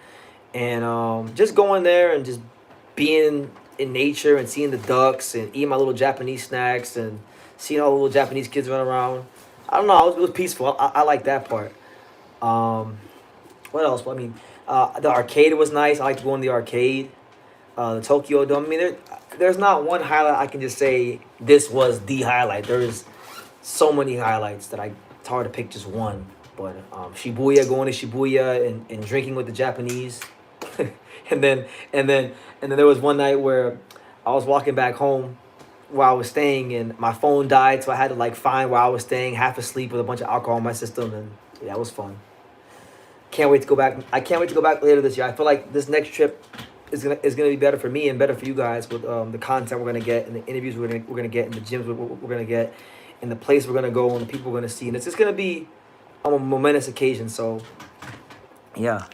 And just going there and just being in nature and seeing the ducks and eating my little Japanese snacks and seeing all the little Japanese kids run around. I don't know. It was peaceful. I like that part. What else? I mean, the arcade was nice. I like to go in the arcade. The Tokyo Dome. I mean, there's not one highlight I can just say this was the highlight. There's so many highlights that it's hard to pick just one. But Shibuya, going to Shibuya and drinking with the Japanese. and then there was one night where I was walking back home where I was staying and my phone died, so I had to find where I was staying, half asleep with a bunch of alcohol in my system, and yeah, it was fun. Can't wait to go back. I can't wait to go back later this year. I feel like this next trip is gonna be better for me and better for you guys with the content we're gonna get and the interviews we're gonna get and the gyms we're gonna get and the place we're gonna go and the people we're gonna see, and it's just gonna be a momentous occasion. So yeah.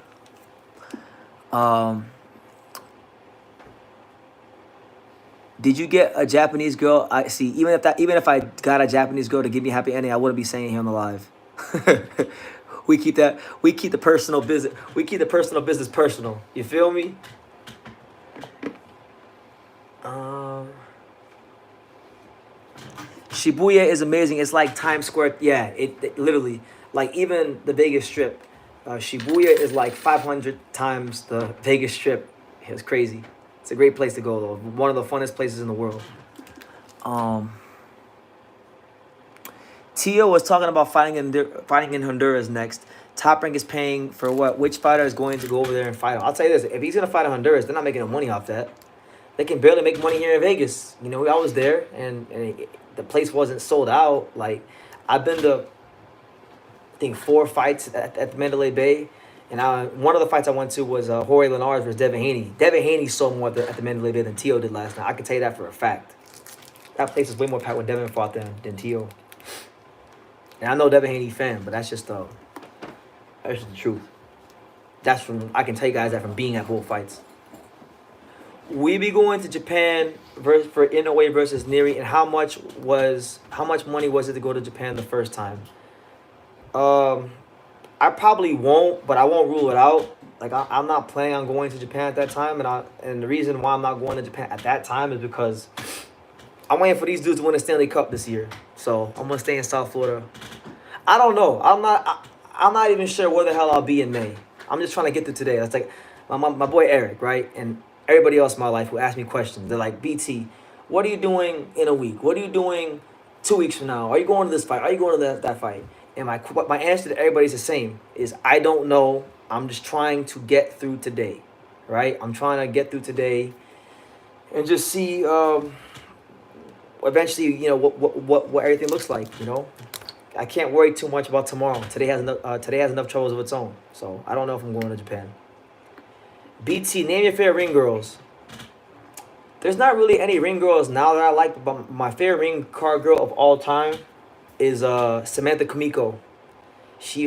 Did you get a Japanese girl? I see. Even if I got a Japanese girl to give me a happy ending, I wouldn't be saying it here on the live. We keep the personal business. We keep the personal business personal. You feel me? Shibuya is amazing. It's like Times Square. Yeah, it literally, even the Vegas Strip. Shibuya is like 500 times the Vegas Strip. It's crazy. It's a great place to go, though. One of the funnest places in the world. Tio was talking about fighting in Honduras next. Top Rank is paying for what? Which fighter is going to go over there and fight him? I'll tell you this. If he's going to fight in Honduras, they're not making no money off that. They can barely make money here in Vegas. I was there, and the place wasn't sold out. I've been to, I think, 4 fights at the Mandalay Bay. And one of the fights I went to was Jorge Linares versus Devin Haney. Devin Haney sold more at the Mandalay Bay than Tio did last night. I can tell you that for a fact. That place was way more packed when Devin fought than Tio. And I know Devin Haney fan, but that's just the truth. I can tell you guys that from being at both fights. We be going to Japan for Inoue versus Neri, and how much money was it to go to Japan the first time? I probably won't, but I won't rule it out. I'm not planning on going to Japan at that time, and the reason why I'm not going to Japan at that time is because I'm waiting for these dudes to win a Stanley Cup this year. So I'm gonna stay in South Florida. I don't know. I'm not even sure where the hell I'll be in May. I'm just trying to get through today. That's like my boy Eric, right? And everybody else in my life who ask me questions. They're like, BT, what are you doing in a week? What are you doing 2 weeks from now? Are you going to this fight? Are you going to that fight? And my answer to everybody's the same, is I don't know. I'm just trying to get through today, right? I'm trying to get through today and just see eventually, what everything looks like, I can't worry too much about tomorrow. Today has enough troubles of its own. So I don't know if I'm going to Japan. BT, name your favorite ring girls. There's not really any ring girls now that I like, but my favorite ring card girl of all time is Samantha Kumiko.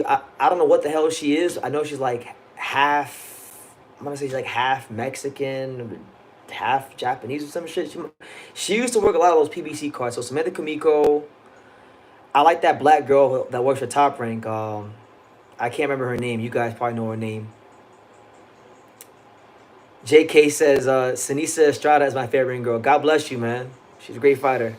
I don't know what the hell she is. I know she's like half. I'm gonna say she's like half Mexican, half Japanese or some shit. She used to work a lot of those PBC cards. So Samantha Kumiko. I like that black girl that works for Top Rank. I can't remember her name. You guys probably know her name. JK says Sinisa Estrada is my favorite ring girl. God bless you, man. She's a great fighter.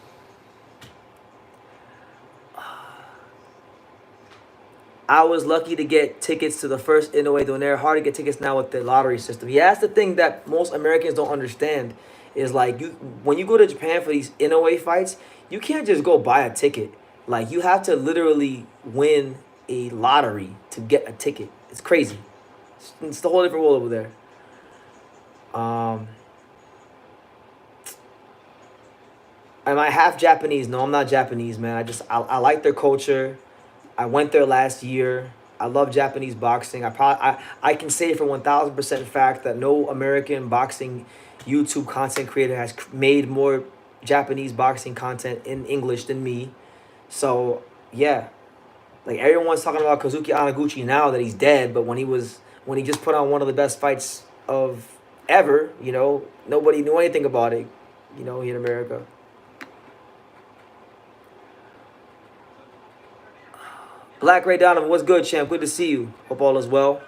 I was lucky to get tickets to the first Inoue Donaire. Hard to get tickets now with the lottery system. Yeah, that's the thing that most Americans don't understand. Is like when you go to Japan for these Inoue fights, you can't just go buy a ticket. Like you have to literally win a lottery to get a ticket. It's crazy. It's the whole different world over there. Um, am I half Japanese? No, I'm not Japanese, man. I like their culture. I went there last year. I love Japanese boxing. I can say for 1,000% fact that no American boxing YouTube content creator has made more Japanese boxing content in English than me. So yeah, like everyone's talking about Kazuki Anaguchi now that he's dead, but when he just put on one of the best fights of ever, nobody knew anything about it, in America. Black Ray Donovan, what's good, champ? Good to see you. Hope all is well.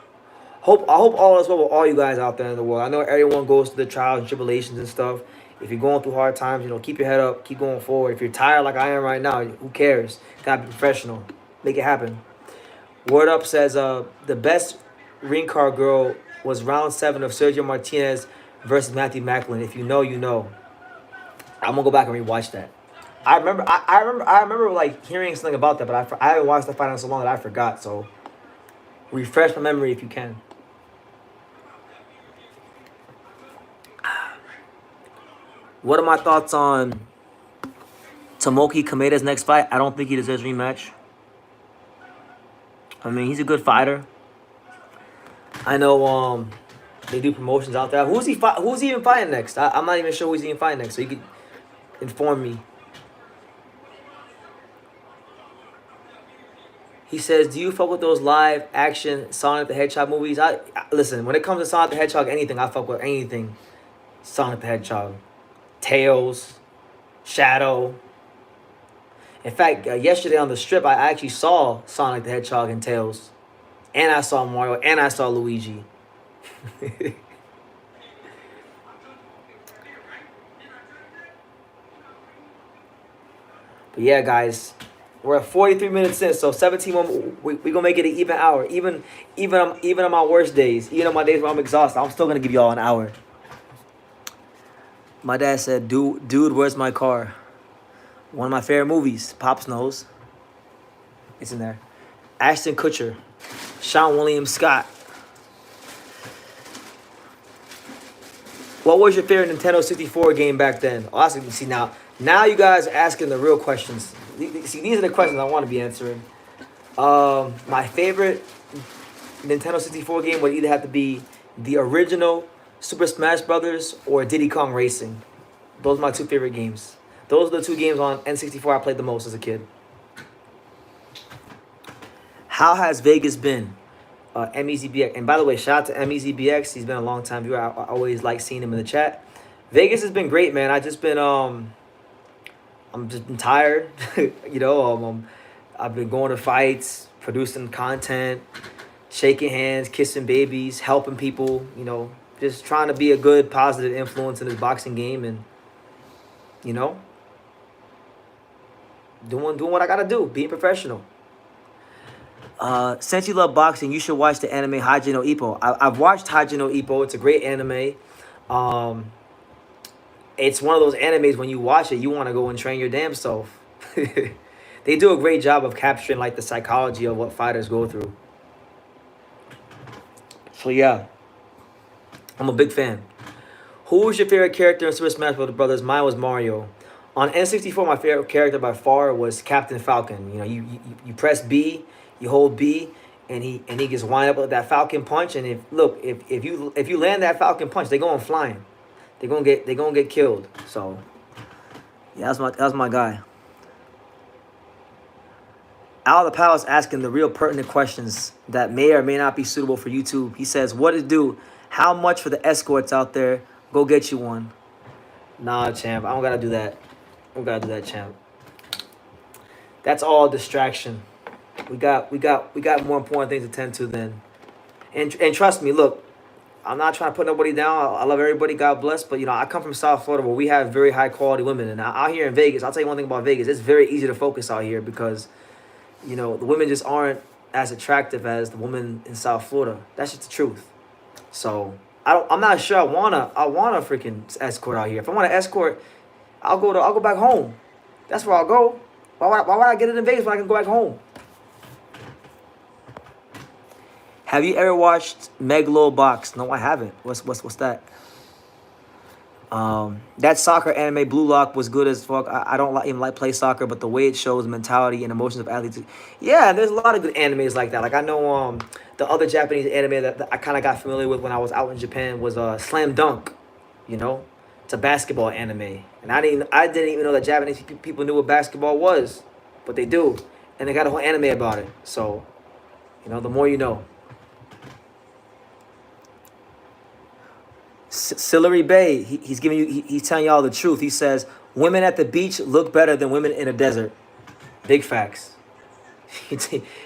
I hope all is well with all you guys out there in the world. I know everyone goes through the trials and tribulations and stuff. If you're going through hard times, keep your head up, keep going forward. If you're tired like I am right now, who cares? Gotta be professional. Make it happen. Word Up says the best ring card girl was round 7 of Sergio Martinez versus Matthew Macklin. If you know, you know. I'm gonna go back and rewatch that. I remember like hearing something about that, but I haven't watched the fight in so long that I forgot. So refresh my memory if you can. What are my thoughts on Tomoki Kameda's next fight? I don't think he deserves a rematch. I mean, he's a good fighter. I know they do promotions out there. Who's he even fighting next? I'm not even sure who's even fighting next, so you could inform me. He says, do you fuck with those live action Sonic the Hedgehog movies? Listen, when it comes to Sonic the Hedgehog, anything, I fuck with anything Sonic the Hedgehog. Tails, Shadow. In fact, yesterday on the strip, I actually saw Sonic the Hedgehog and Tails. And I saw Mario, and I saw Luigi. But yeah, guys, we're at 43 minutes in, so 17 more. We gonna make it an even hour. Even on my worst days, even on my days where I'm exhausted, I'm still gonna give y'all an hour. My dad said, "Dude, where's my car?" One of my favorite movies. Pops knows. It's in there. Ashton Kutcher, Sean William Scott. What was your favorite Nintendo 64 game back then? Oh, see now you guys are asking the real questions. See, these are the questions I want to be answering. My favorite Nintendo 64 game would either have to be the original Super Smash Brothers or Diddy Kong Racing. Those are my two favorite games. Those are the two games on N64 I played the most as a kid. How has Vegas been? MEZBX. And by the way, shout out to MEZBX. He's been a long time viewer. I always like seeing him in the chat. Vegas has been great, man. I just been I'm just been tired. I've been going to fights, producing content, shaking hands, kissing babies, helping people, just trying to be a good, positive influence in this boxing game and, doing what I gotta do, being professional. Since you love boxing, you should watch the anime Hajime no Ippo. I've watched Hajime no Ippo. It's a great anime. It's one of those animes when you watch it, you want to go and train your damn self. They do a great job of capturing like the psychology of what fighters go through. So yeah, I'm a big fan. Who was your favorite character in Super Smash Bros. Mine was Mario. On N64, my favorite character by far was Captain Falcon. You press B, you hold B, and he gets wind up with that Falcon punch. And if you land that Falcon punch, they going flying. They gonna get killed. So yeah, that's my guy. Al the Palace asking the real pertinent questions that may or may not be suitable for YouTube. He says, "What to do? How much for the escorts out there? Go get you one." Nah, champ, I don't gotta do that. I don't gotta do that, champ. That's all distraction. We got more important things to tend to than. And trust me, look, I'm not trying to put nobody down. I love everybody. God bless. But, I come from South Florida where we have very high quality women. And out here in Vegas, I'll tell you one thing about Vegas. It's very easy to focus out here because, the women just aren't as attractive as the women in South Florida. That's just the truth. So I'm not sure I wanna freaking escort out here. If I want to escort, I'll go back home. That's where I'll go. Why would I get it in Vegas when I can go back home? Have you ever watched Megalo Box? No, I haven't. What's that? That soccer anime Blue Lock was good as fuck. I don't even like play soccer, but the way it shows mentality and emotions of athletes, yeah. There's a lot of good animes like that. Like I know the other Japanese anime that I kind of got familiar with when I was out in Japan was Slam Dunk. You know, it's a basketball anime, and I didn't even know that Japanese people knew what basketball was, but they do, and they got a whole anime about it. So, the more you know. Sillery Bay, he's giving you, he's telling y'all the truth. He says women at the beach look better than women in a desert. Big facts.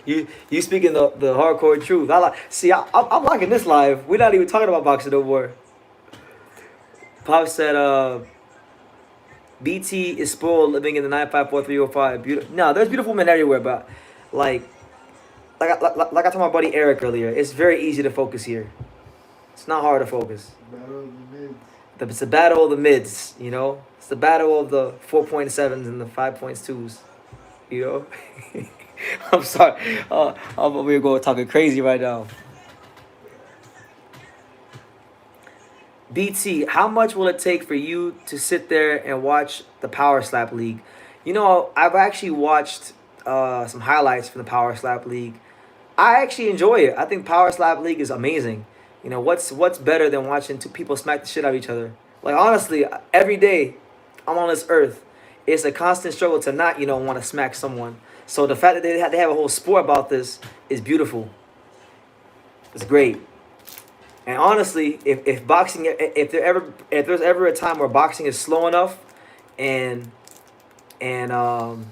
you speaking the hardcore truth. I'm liking this live. We're not even talking about boxing no more. Pop said, BT is spoiled living in the 954-305. Beautiful. No, there's beautiful women everywhere, but like I told my buddy Eric earlier, it's very easy to focus here. It's not hard to focus. Battle of the mids. It's the battle of the mids, It's the battle of the 4.7s and the 5.2s, I'm sorry. I'm over here going talking crazy right now. BT, how much will it take for you to sit there and watch the Power Slap League? I've actually watched some highlights from the Power Slap League. I actually enjoy it. I think Power Slap League is amazing. What's better than watching two people smack the shit out of each other? Like honestly, every day I'm on this earth, it's a constant struggle to not want to smack someone. So the fact that they have a whole sport about this is beautiful. It's great. And honestly, if boxing, if there's ever a time where boxing is slow enough, and and um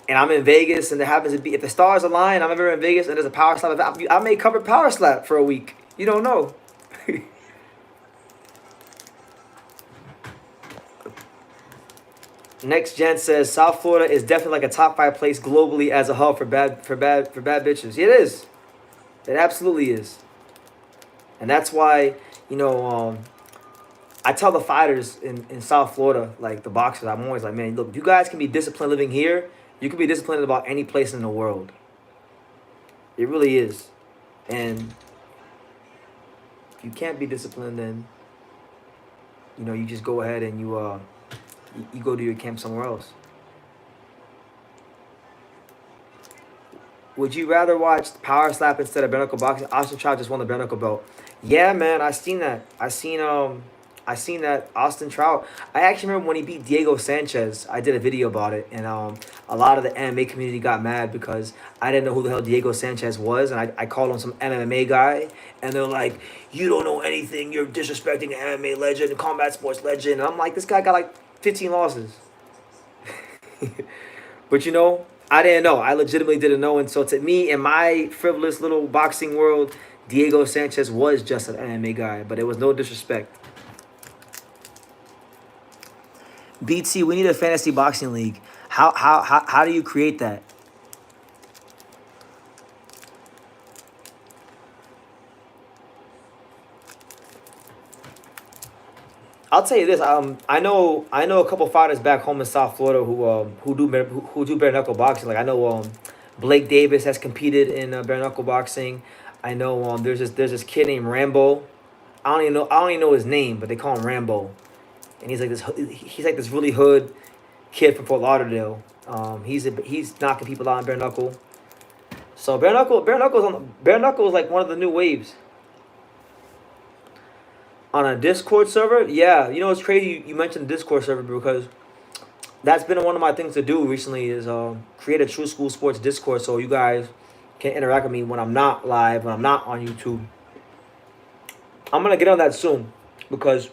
and I'm in Vegas and there happens to be, if the stars align, I'm ever in Vegas and there's a power slap event, I may cover power slap for a week. You don't know. Next gen says South Florida is definitely like a top 5 place globally as a hub for bad bitches. It is. It absolutely is. And that's why, I tell the fighters in South Florida, like the boxers, I'm always like, man, look, you guys can be disciplined living here. You can be disciplined about any place in the world. It really is. And if you can't be disciplined, then, you just go ahead and you go do your camp somewhere else. Would you rather watch Power Slap instead of bare knuckle boxing? Austin Trout just won the bare knuckle belt. Yeah, man, I seen that. I seen that Austin Trout. I actually remember when he beat Diego Sanchez. I did a video about it, and a lot of the MMA community got mad because I didn't know who the hell Diego Sanchez was, and I called him some MMA guy, and they're like, "You don't know anything. You're disrespecting an MMA legend, a combat sports legend." And I'm like, this guy got like 15 losses. But I didn't know. I legitimately didn't know. And so to me, in my frivolous little boxing world, Diego Sanchez was just an MMA guy, but it was no disrespect. BT, we need a fantasy boxing league. How do you create that? I'll tell you this. I know a couple fighters back home in South Florida who do bare knuckle boxing. Like I know Blake Davis has competed in bare knuckle boxing. I know there's this kid named Rambo. I don't even know his name, but they call him Rambo, and he's like this really hood kid from Fort Lauderdale. He's knocking people out in bare knuckle. So bare knuckle is like one of the new waves. On a Discord server, yeah. You know, it's crazy you mentioned the Discord server because that's been one of my things to do recently is create a True School Sports Discord so you guys can interact with me when I'm not live, when I'm not on YouTube. I'm gonna get on that soon because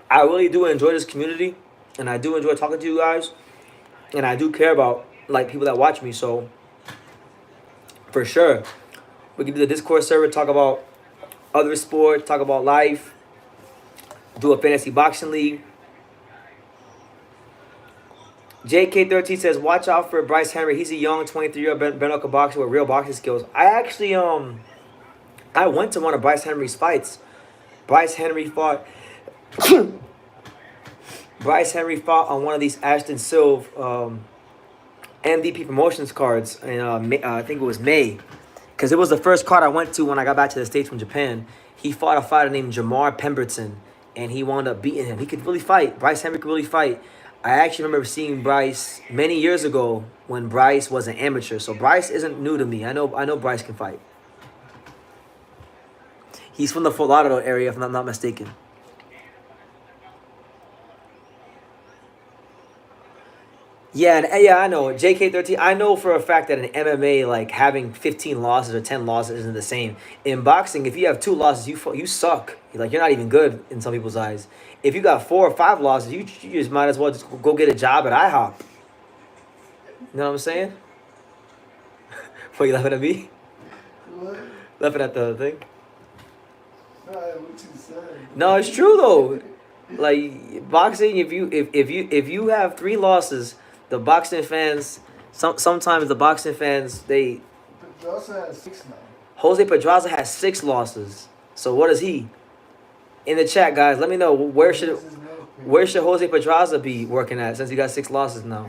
I really do enjoy this community and I do enjoy talking to you guys and I do care about like people that watch me. So for sure, we can do the Discord server, talk about other sports, talk about life, do a fantasy boxing league. JK13 says, "Watch out for Bryce Henry. He's a young 23-year-old bare knuckle boxer with real boxing skills." I actually I went to one of Bryce Henry's fights. Bryce Henry fought Bryce Henry fought on one of these Ashton Silve MVP promotions cards in I think it was May, because it was the first card I went to when I got back to the States from Japan. He fought a fighter named Jamar Pemberton, and he wound up beating him. He could really fight. Bryce Henry could really fight. I actually remember seeing Bryce many years ago when Bryce was an amateur. So Bryce isn't new to me. I know Bryce can fight. He's from the Fort Lauderdale area, if I'm not mistaken. Yeah, and yeah, I know. JK13, I know for a fact that in MMA, like having 15 losses or 10 losses isn't the same. In boxing, if you have two losses, you suck. Like you're not even good in some people's eyes. If you got 4 or 5 losses, you just might as well just go get a job at IHOP. You know what I'm saying? What, you laughing at me? What? Laughing at the thing? No, what you said. No, it's true though. Like boxing, if you have 3 losses, the boxing fans sometimes the boxing fans they But you also have 6 now. Jose Pedraza has 6 losses. So what is he? In the chat, guys, let me know where should Jose Pedraza be working at since he got 6 losses now.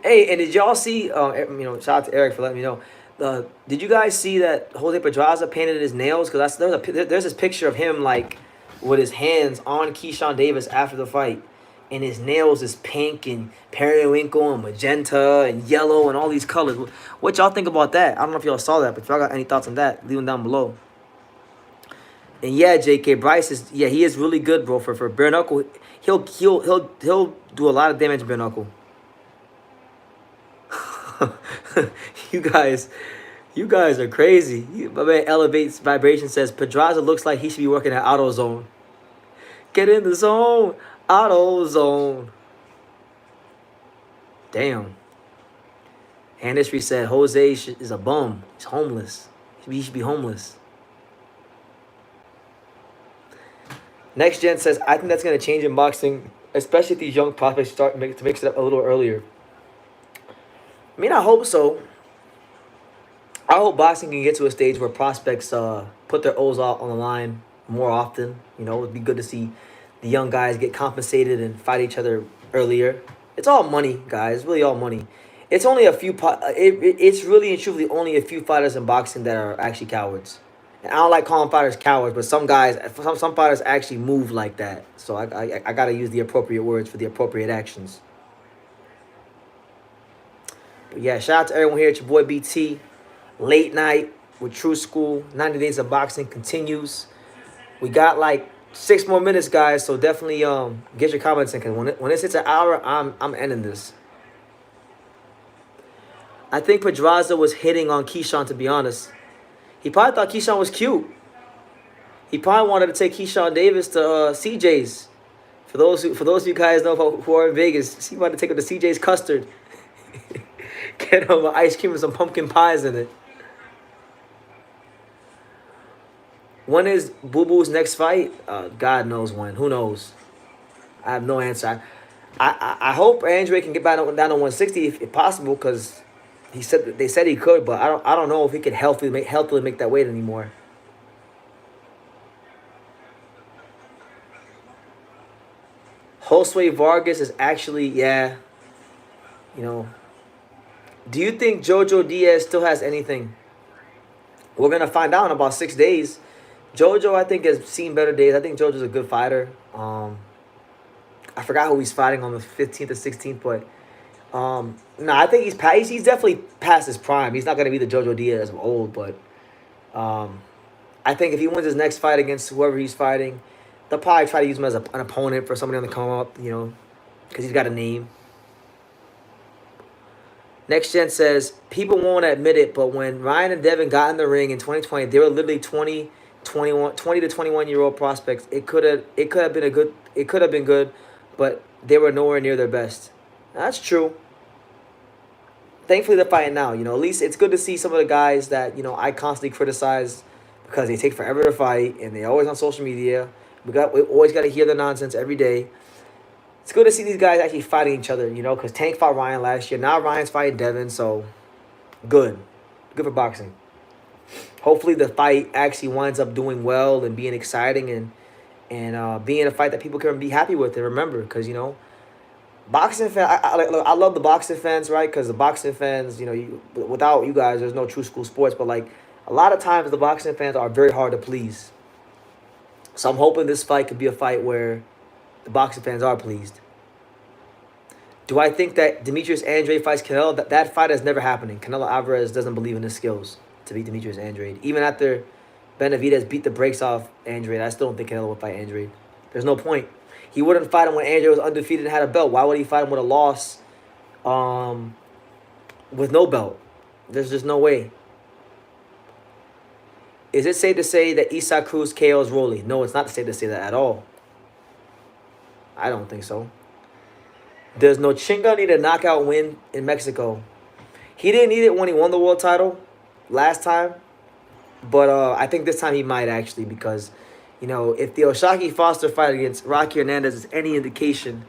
Hey, and did y'all see? Shout out to Eric for letting me know. Did you guys see that Jose Pedraza painted his nails? Because there's this picture of him like with his hands on Keyshawn Davis after the fight, and his nails is pink and periwinkle and magenta and yellow and all these colors. What y'all think about that? I don't know if y'all saw that, but if y'all got any thoughts on that, leave them down below. And yeah, J.K. Bryce he is really good, bro. For bare knuckle, he'll do a lot of damage bare knuckle. you guys, you guys are crazy. My man Elevates Vibration says Pedraza looks like he should be working at AutoZone. Get in the zone, AutoZone. Damn. Hand History said Jose is a bum. He's homeless. He should be homeless. Next Gen says, I think that's going to change in boxing, especially if these young prospects start to mix it up a little earlier. I mean, I hope so. I hope boxing can get to a stage where prospects put their O's on the line more often. You know, it'd be good to see the young guys get compensated and fight each other earlier. It's all money, guys. It's really all money. It's only a few. It's really and truly only a few fighters in boxing that are actually cowards. And I don't like calling fighters cowards, but some fighters actually move like that. So I gotta use the appropriate words for the appropriate actions. But yeah, shout out to everyone here. It's your boy BT. Late night with True School. 90 Days of Boxing continues. We got like 6 more minutes, guys. So definitely get your comments in. Cause when it hits an hour, I'm ending this. I think Pedraza was hitting on Keyshawn, to be honest. He probably thought Keyshawn was cute. He probably wanted to take Keyshawn Davis to CJ's. For those of you guys know who are in Vegas, he wanted to take him to CJ's Custard. Get him an ice cream with some pumpkin pies in it. When is Boo Boo's next fight? God knows when. Who knows? I have no answer. I hope Andre can get back down to 160 if possible, because they said he could, but I don't know if he could healthily make that weight anymore. Josue Vargas is actually, yeah, you know. Do you think Jojo Diaz still has anything? We're going to find out in about 6 days. Jojo, I think, has seen better days. I think Jojo's a good fighter. I forgot who he's fighting on the 15th or 16th, but no, I think he's definitely past his prime. He's not going to be the Jojo Diaz of old, but I think if he wins his next fight against whoever he's fighting, They'll probably try to use him as an opponent for somebody on the come up, you know, because he's got a name. Next Gen says people won't admit it, but when Ryan and Devin got in the ring in 2020, they were literally 20 to 21-year-old prospects. It could have been a good it could have been good, but they were nowhere near their best. That's true. Thankfully they're fighting now. You know, at least it's good to see some of the guys that I constantly criticize because they take forever to fight and they always on social media. We always got to hear the nonsense every day. It's good to see these guys actually fighting each other. Because Tank fought Ryan last year. Now Ryan's fighting Devin, so good, good for boxing. Hopefully the fight actually winds up doing well and being exciting and being a fight that people can be happy with and remember. Because boxing fan, look, I love the boxing fans, right? Because the boxing fans, without you guys, there's no true school sports. But like a lot of times, the boxing fans are very hard to please. So I'm hoping this fight could be a fight where the boxing fans are pleased. Do I think that Demetrius Andrade fights Canelo? That fight is never happening. Canelo Alvarez doesn't believe in his skills to beat Demetrius Andrade. Even after Benavidez beat the brakes off Andrade, I still don't think Canelo would fight Andrade. There's no point. He wouldn't fight him when Andrade was undefeated and had a belt. Why would he fight him with a loss with no belt? There's just no way. Is it safe to say that Isaac Cruz KOs Rolly? No, it's not safe to say that at all. I don't think so. Does no Chinga need a knockout win in Mexico? He didn't need it when he won the world title last time. But I think this time he might actually because, if the Oshaki Foster fight against Rocky Hernandez is any indication,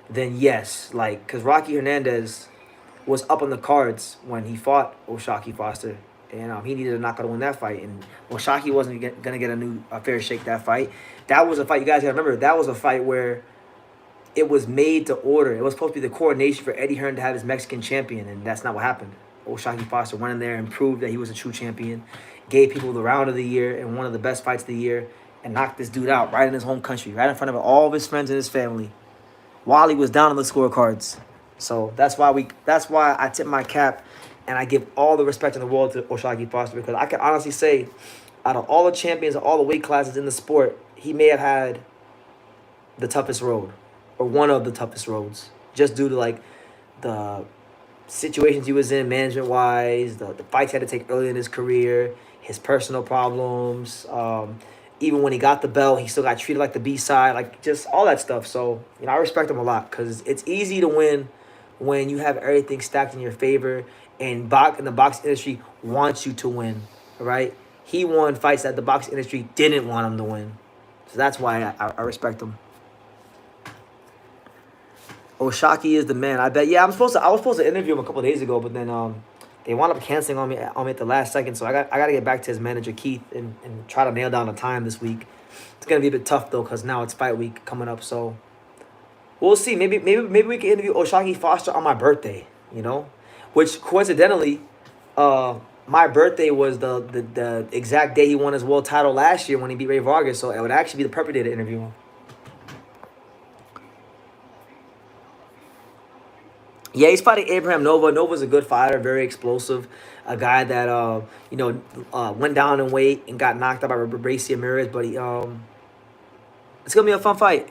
then yes. Because Rocky Hernandez was up on the cards when he fought Oshaki Foster. And he needed a knockout to win that fight. And Oshaki wasn't going to get a fair shake that fight. That was a fight, you guys got to remember, that was a fight where it was made to order. It was supposed to be the coronation for Eddie Hearn to have his Mexican champion, and that's not what happened. Oshaki Foster went in there and proved that he was a true champion, gave people the round of the year and one of the best fights of the year, and knocked this dude out right in his home country, right in front of all of his friends and his family, while he was down on the scorecards. So that's why I tip my cap and I give all the respect in the world to Oshaki Foster because I can honestly say, out of all the champions of all the weight classes in the sport, he may have had the toughest road. Or one of the toughest roads, just due to the situations he was in, management-wise, the fights he had to take early in his career, his personal problems. Even when he got the belt, he still got treated like the B-side, just all that stuff. So, I respect him a lot because it's easy to win when you have everything stacked in your favor and the box industry wants you to win, right? He won fights that the box industry didn't want him to win. So that's why I respect him. Oshaki is the man. I bet. Yeah, I was supposed to interview him a couple of days ago, but then they wound up canceling on me at the last second. So I got to get back to his manager Keith and try to nail down a time this week. It's gonna be a bit tough though, cause now it's fight week coming up. So we'll see. Maybe we can interview Oshaki Foster on my birthday. Which coincidentally, my birthday was the exact day he won his world title last year when he beat Ray Vargas. So it would actually be the perfect day to interview him. Yeah, he's fighting Abraham Nova. Nova's a good fighter, very explosive. A guy that went down in weight and got knocked out by Bracy Ramirez, but it's gonna be a fun fight.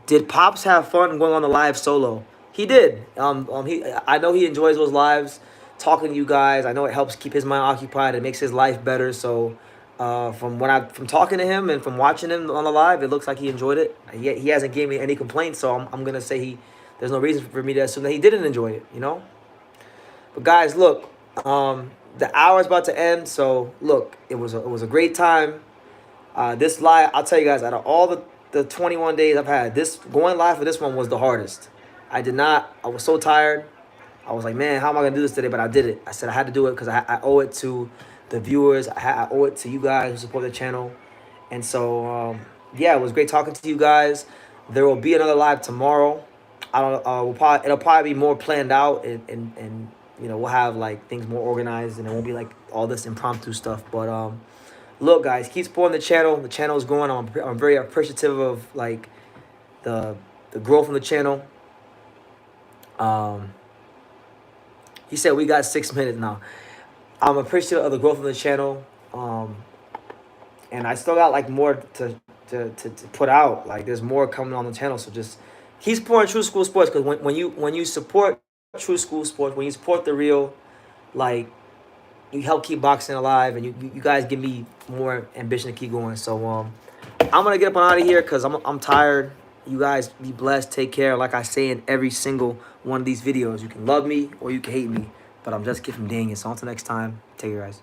Did Pops have fun going on the live solo? He did. I know he enjoys those lives, talking to you guys. I know it helps keep his mind occupied. It makes his life better. So, from talking to him and from watching him on the live, it looks like he enjoyed it. He hasn't given me any complaints, so I'm gonna say there's no reason for me to assume that he didn't enjoy it, But guys, look, the hour's about to end, so look, it was a great time. This live, I'll tell you guys, out of all the 21 days I've had, going live for this one was the hardest. I was so tired. I was like, man, how am I gonna do this today? But I did it. I said I had to do it because I owe it to the viewers. I owe it to you guys who support the channel. And so, yeah, it was great talking to you guys. There will be another live tomorrow. I don't. It'll probably be more planned out, and we'll have things more organized, and it won't be all this impromptu stuff. But look, guys, keep supporting the channel. The channel is growing. I'm very appreciative of the growth of the channel. He said we got 6 minutes now. I'm appreciative of the growth of the channel. And I still got more to to put out. Like there's more coming on the channel. So just keep supporting True School Sports, because when you support True School Sports, when you support the real, like you help keep boxing alive, and you guys give me more ambition to keep going. So I'm gonna get up and out of here because I'm tired. You guys be blessed. Take care. Like I say in every single one of these videos, you can love me or you can hate me, but I'm just Kid from Daniel. So until next time, take care, guys.